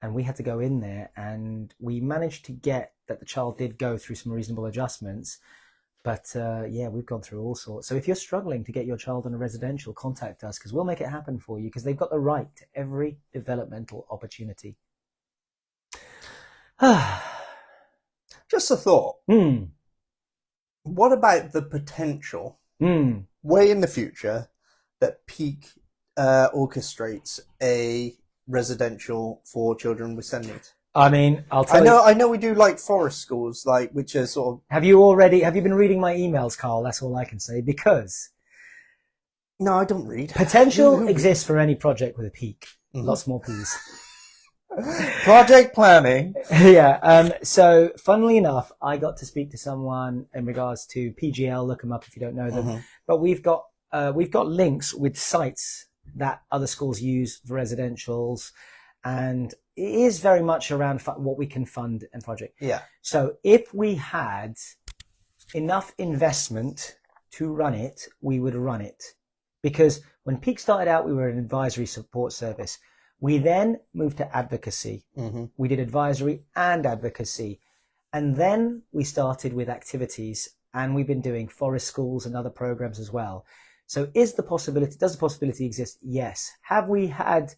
and we had to go in there, and we managed to get that the child did go through some reasonable adjustments. But we've gone through all sorts. So if you're struggling to get your child on a residential, contact us, because we'll make it happen for you, because they've got the right to every developmental opportunity. Just a thought. What about the potential, way in the future, that Peak orchestrates a residential for children with SEND needs? I mean, I'll tell you. I know we do like forest schools, like, which are sort of. Have you been reading my emails, Carl? That's all I can say, because. No, I don't read. Potential exists for any project with a peak. Lots more P's. Project planning. Yeah. So funnily enough, I got to speak to someone in regards to PGL. Look them up if you don't know them. But we've got links with sites that other schools use for residentials, and it is very much around what we can fund and project. Yeah. So if we had enough investment to run it, we would run it. Because when Peak started out, we were an advisory support service. We then moved to advocacy. We did advisory and advocacy. And then we started with activities, and we've been doing forest schools and other programs as well. So does the possibility exist? Yes. Have we had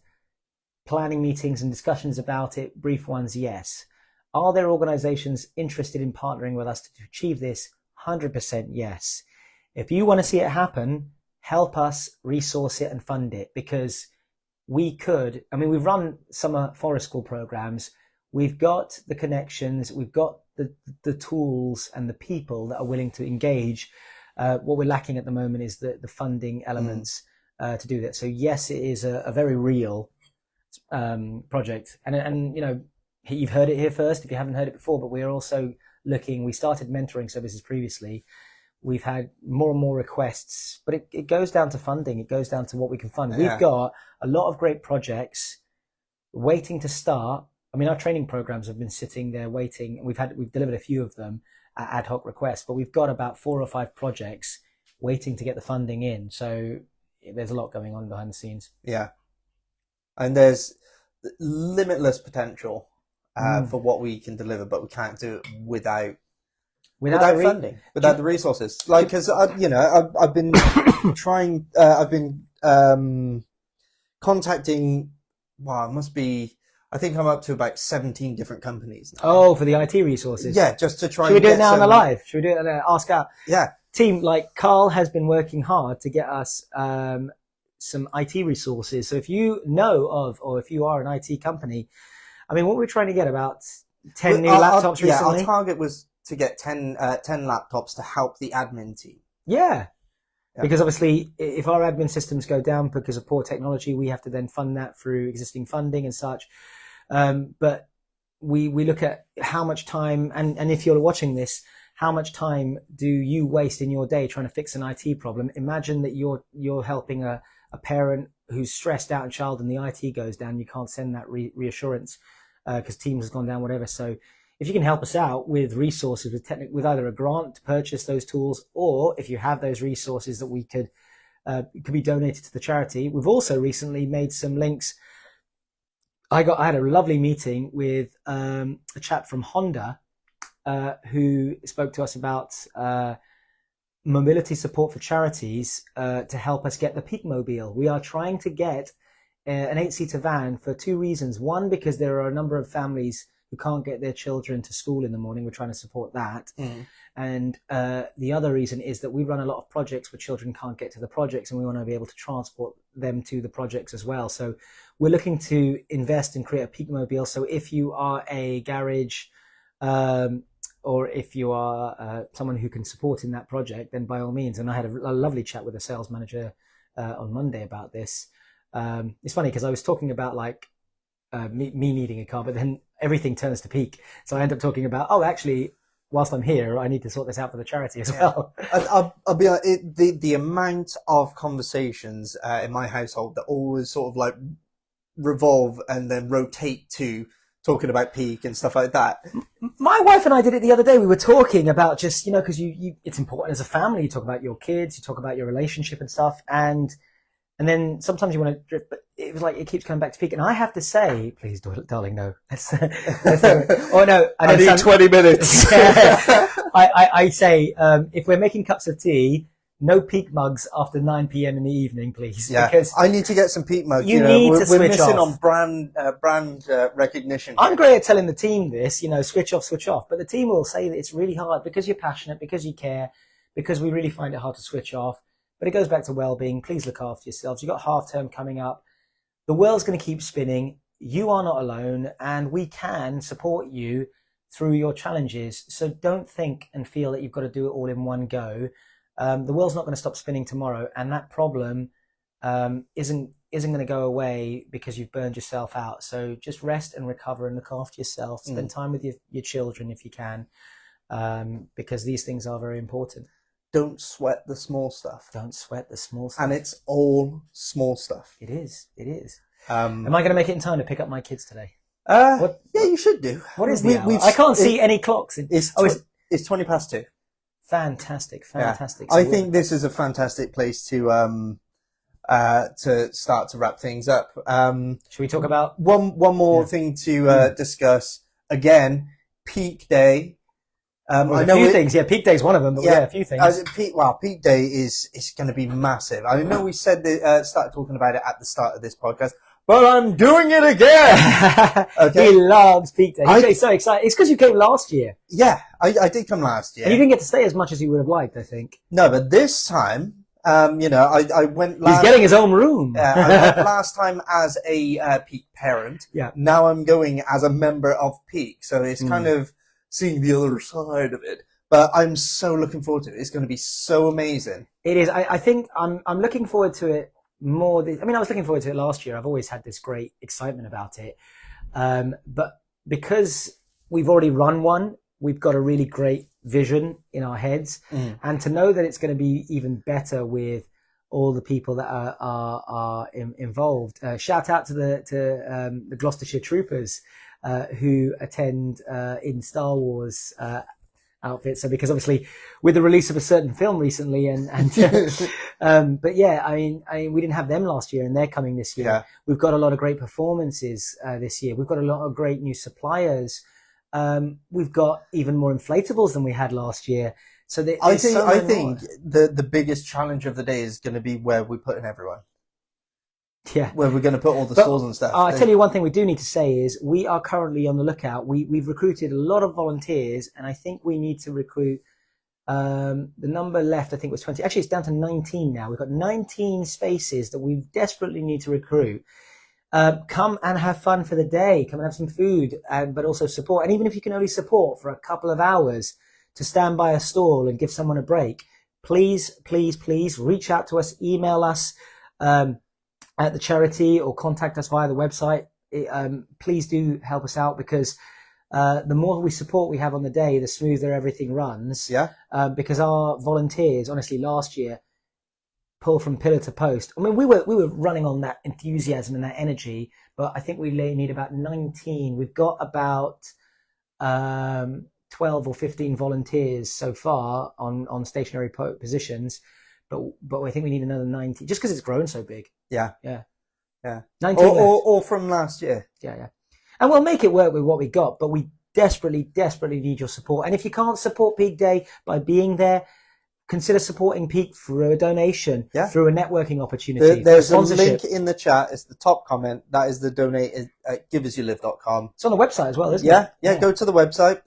planning meetings and discussions about it? Brief ones, yes. Are there organizations interested in partnering with us to achieve this? 100% yes. If you want to see it happen, help us resource it and fund it, because we've run summer forest school programs. We've got the connections, we've got the tools and the people that are willing to engage. What we're lacking at the moment is the funding elements to do that. So yes, it is a very real project. And you've heard it here first if you haven't heard it before, but we're also we started mentoring services previously. We've had more and more requests, but it goes down to funding. It goes down to what we can fund. Yeah. We've got a lot of great projects waiting to start. I mean, our training programs have been sitting there waiting. We've delivered a few of them at ad hoc requests, but we've got about 4 or 5 projects waiting to get the funding in. So there's a lot going on behind the scenes. Yeah. And there's limitless potential for what we can deliver, but we can't do it without funding, without the resources. Like, because I've been trying. I've been contacting. Well, it must be. I think I'm up to about 17 different companies now. Oh, for the IT resources. Yeah, just to try. Should we do it now on the live? Should we do it on the Ask Out? Yeah. Team, like Carl has been working hard to get us some IT resources. So if you know of, or if you are an IT company, I mean, what we're trying to get about 10 new laptops recently. Yeah, our target was to get 10 laptops to help the admin team. Yeah. Because obviously, if our admin systems go down because of poor technology, we have to then fund that through existing funding and such. But we look at how much time, and if you're watching this, how much time do you waste in your day trying to fix an IT problem? Imagine that you're helping a a parent who's stressed out, a child, and the IT goes down, you can't send that reassurance because Teams has gone down, whatever. So if you can help us out with resources, with either a grant to purchase those tools, or if you have those resources that we could be donated to the charity. We've also recently made some links. I had a lovely meeting with a chap from Honda who spoke to us about mobility support for charities to help us get the Peak-mobile. We are trying to get an 8-seater van for two reasons. One, because there are a number of families who can't get their children to school in the morning. We're trying to support that. And the other reason is that we run a lot of projects where children can't get to the projects, and we want to be able to transport them to the projects as well. So we're looking to invest and create a Peak-mobile. So if you are a garage, or if you are someone who can support in that project, then by all means. And I had a lovely chat with a sales manager on Monday about this. It's funny because I was talking about like me needing a car, but then everything turns to Peak. So I end up talking about, actually, whilst I'm here, I need to sort this out for the charity as well. I'll be honest, the amount of conversations in my household that always sort of like revolve and then rotate to talking about Peak and stuff like that. My wife and I did it the other day. We were talking about just, because it's important as a family. You talk about your kids, you talk about your relationship and stuff. And then sometimes you want to drift, but it was like, it keeps coming back to Peak. And I have to say, please, darling, no. Oh, no. I need 20 minutes. I say, if we're making cups of tea, no Peak mugs after 9 p.m. in the evening, please. Yeah, because I need to get some Peak mugs. We're missing off. on brand recognition. I'm great at telling the team this, switch off. But the team will say that it's really hard because you're passionate, because you care, because we really find it hard to switch off. But it goes back to well-being. Please look after yourselves. You've got half term coming up. The world's going to keep spinning. You are not alone, and we can support you through your challenges. So don't think and feel that you've got to do it all in one go. The world's not going to stop spinning tomorrow, and that problem isn't going to go away because you've burned yourself out. So just rest and recover and look after yourself. Spend time with your children if you can, because these things are very important. Don't sweat the small stuff. Don't sweat the small stuff. And it's all small stuff. It is. Am I going to make it in time to pick up my kids today? Yeah, you should do. What is the hour? I can't see any clocks. It's 20 past 2. Fantastic. Yeah. So I think this is a fantastic place to start to wrap things up. Should we talk about one more thing to discuss? Again, Peak Day. A few things. Yeah, Peak Day is one of them, but a few things. Peak Day is going to be massive. I know we said started talking about it at the start of this podcast, but I'm doing it again. Okay. He loves Peak Day. He's so excited. It's because you came last year. Yeah, I did come last year. And you didn't get to stay as much as you would have liked, I think. No, but this time, I went last... He's getting his own room. I went last time as a Peak parent. Yeah. Now I'm going as a member of Peak. So it's kind of seeing the other side of it. But I'm so looking forward to it. It's going to be so amazing. It is. I think I'm looking forward to it more. I was looking forward to it last year. I've always had this great excitement about it. But because we've already run one, we've got a really great vision in our heads. And to know that it's going to be even better with all the people that are involved. Shout out to the Gloucestershire Troopers who attend in Star Wars outfits. So because obviously with the release of a certain film recently but yeah, I mean we didn't have them last year and they're coming this year. Yeah. We've got a lot of great performances this year. We've got a lot of great new suppliers. We've got even more inflatables than we had last year. So I think the biggest challenge of the day is going to be where we put in everyone. Yeah. Where we're going to put all the stores and stuff. I'll tell you one thing we do need to say is we are currently on the lookout. We've recruited a lot of volunteers, and I think we need to recruit, the number left, I think was 20. Actually, it's down to 19 now. We've got 19 spaces that we desperately need to recruit. Come and have fun for the day. Come and have some food, but also support. And even if you can only support for a couple of hours to stand by a stall and give someone a break, please reach out to us, email us, at the charity or contact us via the website. Please do help us out because the more we support we have on the day, the smoother everything runs. Yeah. Because our volunteers, honestly, last year, pull from pillar to post. I mean, we were running on that enthusiasm and that energy, but I think we need about 19. We've got about 12 or 15 volunteers so far on stationary positions, but I think we need another 90 just because it's grown so big. Yeah. 19 or from last year. Yeah. And we'll make it work with what we got, but we desperately need your support. And if you can't support Peak Day by being there, consider supporting Peak through a donation, through a networking opportunity. There's a link in the chat. It's the top comment. That is the donate at giveasyoulive.com. It's on the website as well, isn't it? Yeah. Go to the website,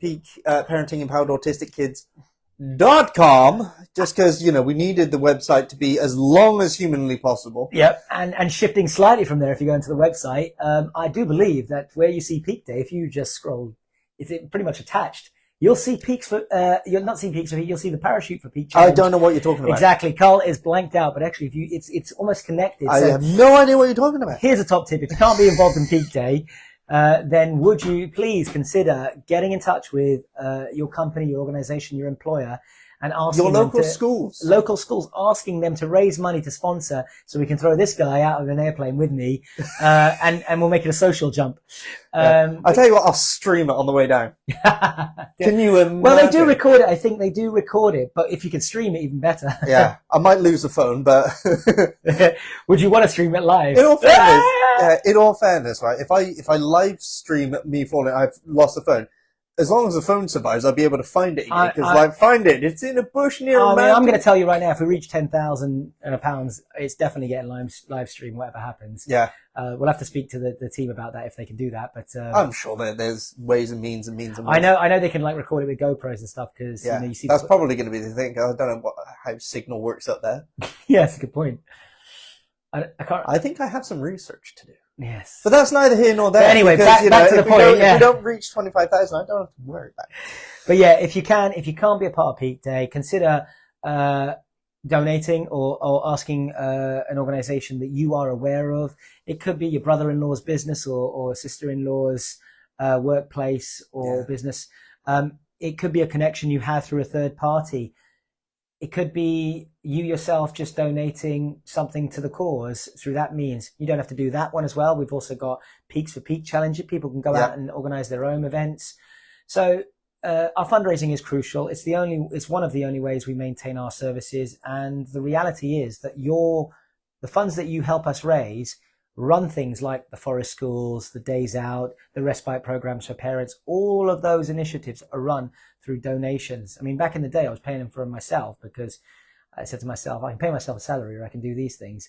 Peak Parenting Empowered Autistic Kids.com, just because, we needed the website to be as long as humanly possible. Yep. And shifting slightly from there, if you go into the website, I do believe that where you see Peak Day, if you just scroll, it's pretty much attached. You'll see peaks for, you'll not see peaks for, you'll see the parachute for Peak Challenge. I don't know what you're talking about. Exactly. Carl is blanked out, but actually it's almost connected. I have no idea what you're talking about. Here's a top tip. If you can't be involved in Peak Day, then would you please consider getting in touch with, your company, your organization, your employer, and asking your local schools, asking them to raise money to sponsor so we can throw this guy out of an airplane with me, and we'll make it a social jump. I'll tell you what, I'll stream it on the way down. Can you imagine? Well, they do record it. I think they do record it, but if you could stream it, even better. Yeah, I might lose the phone, but would you want to stream it live? In all fairness, right? If I live stream me falling, I've lost the phone. As long as the phone survives, I'll be able to find it again. Because find it. It's in a bush near a mountain. I'm going to tell you right now, if we reach 10,000 pounds, it's definitely getting live stream, whatever happens. Yeah. We'll have to speak to the team about that if they can do that. But I'm sure there's ways and means and means. I know they can record it with GoPros and stuff because you see. That's probably going to be the thing. I don't know how signal works up there. Yeah, that's a good point. I think I have some research to do. Yes. But that's neither here nor there. But anyway, back to the point. If we don't reach 25,000, I don't have to worry about it. But yeah, if you can't be a part of Peak Day, consider donating or asking an organization that you are aware of. It could be your brother-in-law's business or sister-in-law's workplace or business. It could be a connection you have through a third party. It could be you yourself just donating something to the cause through that means. You don't have to do that one as well. We've also got Peaks for Peak Challenge. People can go out and organize their own events. So our fundraising is crucial. It's one of the only ways we maintain our services. And the reality is that the funds that you help us raise run things like the forest schools, the days out, the respite programs for parents. All of those initiatives are run through donations. I mean, back in the day, I was paying them for myself because I said to myself, I can pay myself a salary or I can do these things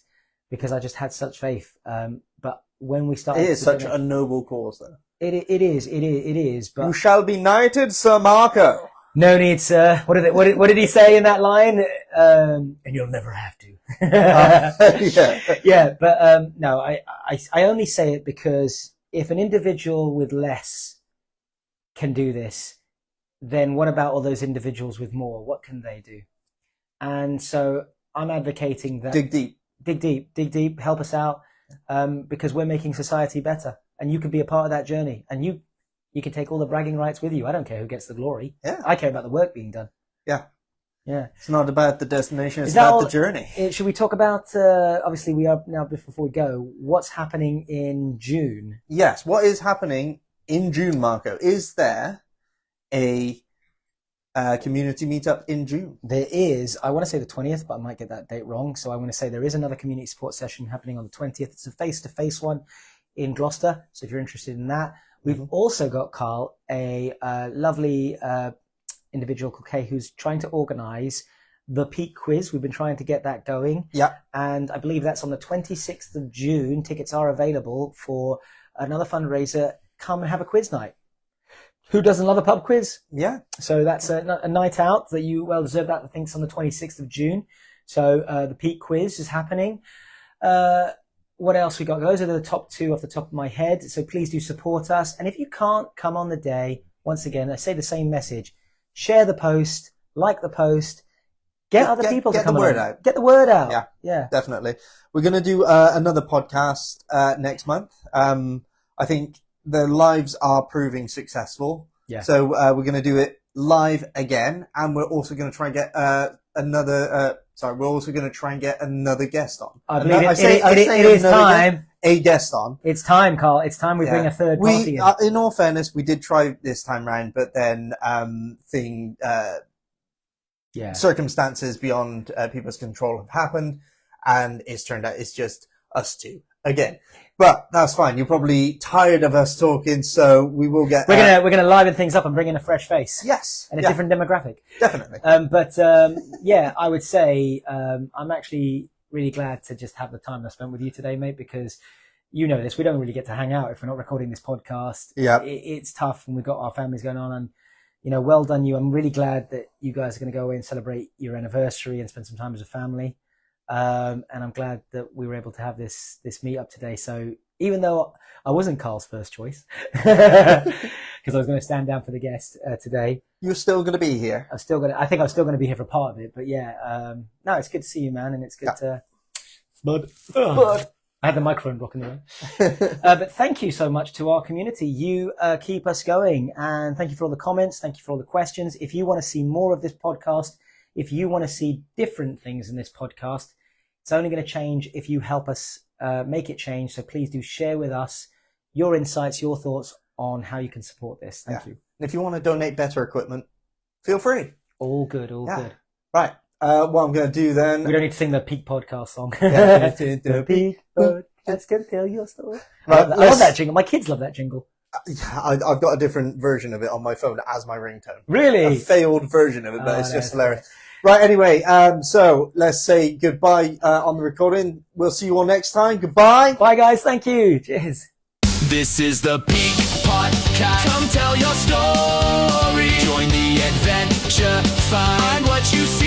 because I just had such faith. But when we started... It is such a noble cause, though. It is. But you shall be knighted, Sir Marco. No need, sir. What did he say in that line? And you'll never have to. Yeah, but no, I only say it because if an individual with less can do this, then what about all those individuals with more? What can they do? And so I'm advocating that dig deep, help us out, because we're making society better, and you can be a part of that journey, and you can take all the bragging rights with you. I don't care who gets the glory. Yeah, I care about the work being done. Yeah. It's not about the destination, it's about the journey. Should we talk about, obviously we are now, before we go, what's happening in June? Yes, what is happening in June, Marco? Is there a community meetup in June? There is. I want to say the 20th, but I might get that date wrong. So I want to say there is another community support session happening on the 20th. It's a face-to-face one in Gloucester. So if you're interested in that. We've also got, Carl, a lovely individual called Kay who's trying to organise the Peak Quiz. We've been trying to get that going. Yeah. And I believe that's on the 26th of June. Tickets are available for another fundraiser. Come and have a quiz night. Who doesn't love a pub quiz? Yeah. So that's a night out that you well deserve. That I think it's on the 26th of June. So the Peak Quiz is happening. What else we got? Those are the top two off the top of my head. So please do support us. And if you can't come on the day, once again, I say the same message. Share the post, like the post, get other people to come out. Get the word out. Yeah, definitely. We're going to do another podcast next month. I think the lives are proving successful. Yeah. So we're going to do it live again. And we're also going to try and get another sorry, we're also going to try and get another guest on. I believe it is time. A guest on. It's time, Carl. It's time we bring a third party in. In all fairness, we did try this time round, but then circumstances beyond people's control have happened, and it's turned out it's just us two again. But that's fine. You're probably tired of us talking, so we will get. We're gonna liven things up and bring in a fresh face. Yes, and a different demographic. Definitely. I would say I'm actually really glad to just have the time I spent with you today, mate, because you know this. We don't really get to hang out if we're not recording this podcast. Yeah, it's tough, and we've got our families going on, and you know, well done you. I'm really glad that you guys are going to go away and celebrate your anniversary and spend some time as a family. And I'm glad that we were able to have this meet up today. So even though I wasn't Carl's first choice, because I was going to stand down for the guest today, you're still going to be here. I think I'm still going to be here for part of it. But yeah, no, it's good to see you, man, and it's good to. Bud. I had the microphone blocking away. But thank you so much to our community. You keep us going, and thank you for all the comments. Thank you for all the questions. If you want to see more of this podcast, if you want to see different things in this podcast, it's only going to change if you help us make it change. So please do share with us your insights, your thoughts on how you can support this. Thank you. And if you want to donate better equipment, feel free. All good, good. Right. What I'm going to do then... We don't need to sing the Peak Podcast song. The Peak Podcast can tell your story. Right, I love that jingle. My kids love that jingle. I've got a different version of it on my phone as my ringtone. Really? A failed version of it, but it's just hilarious. Right, anyway, so let's say goodbye on the recording. We'll see you all next time. Goodbye. Bye, guys. Thank you. Cheers. This is the Peak Podcast. Come tell your story. Join the adventure. Find what you see.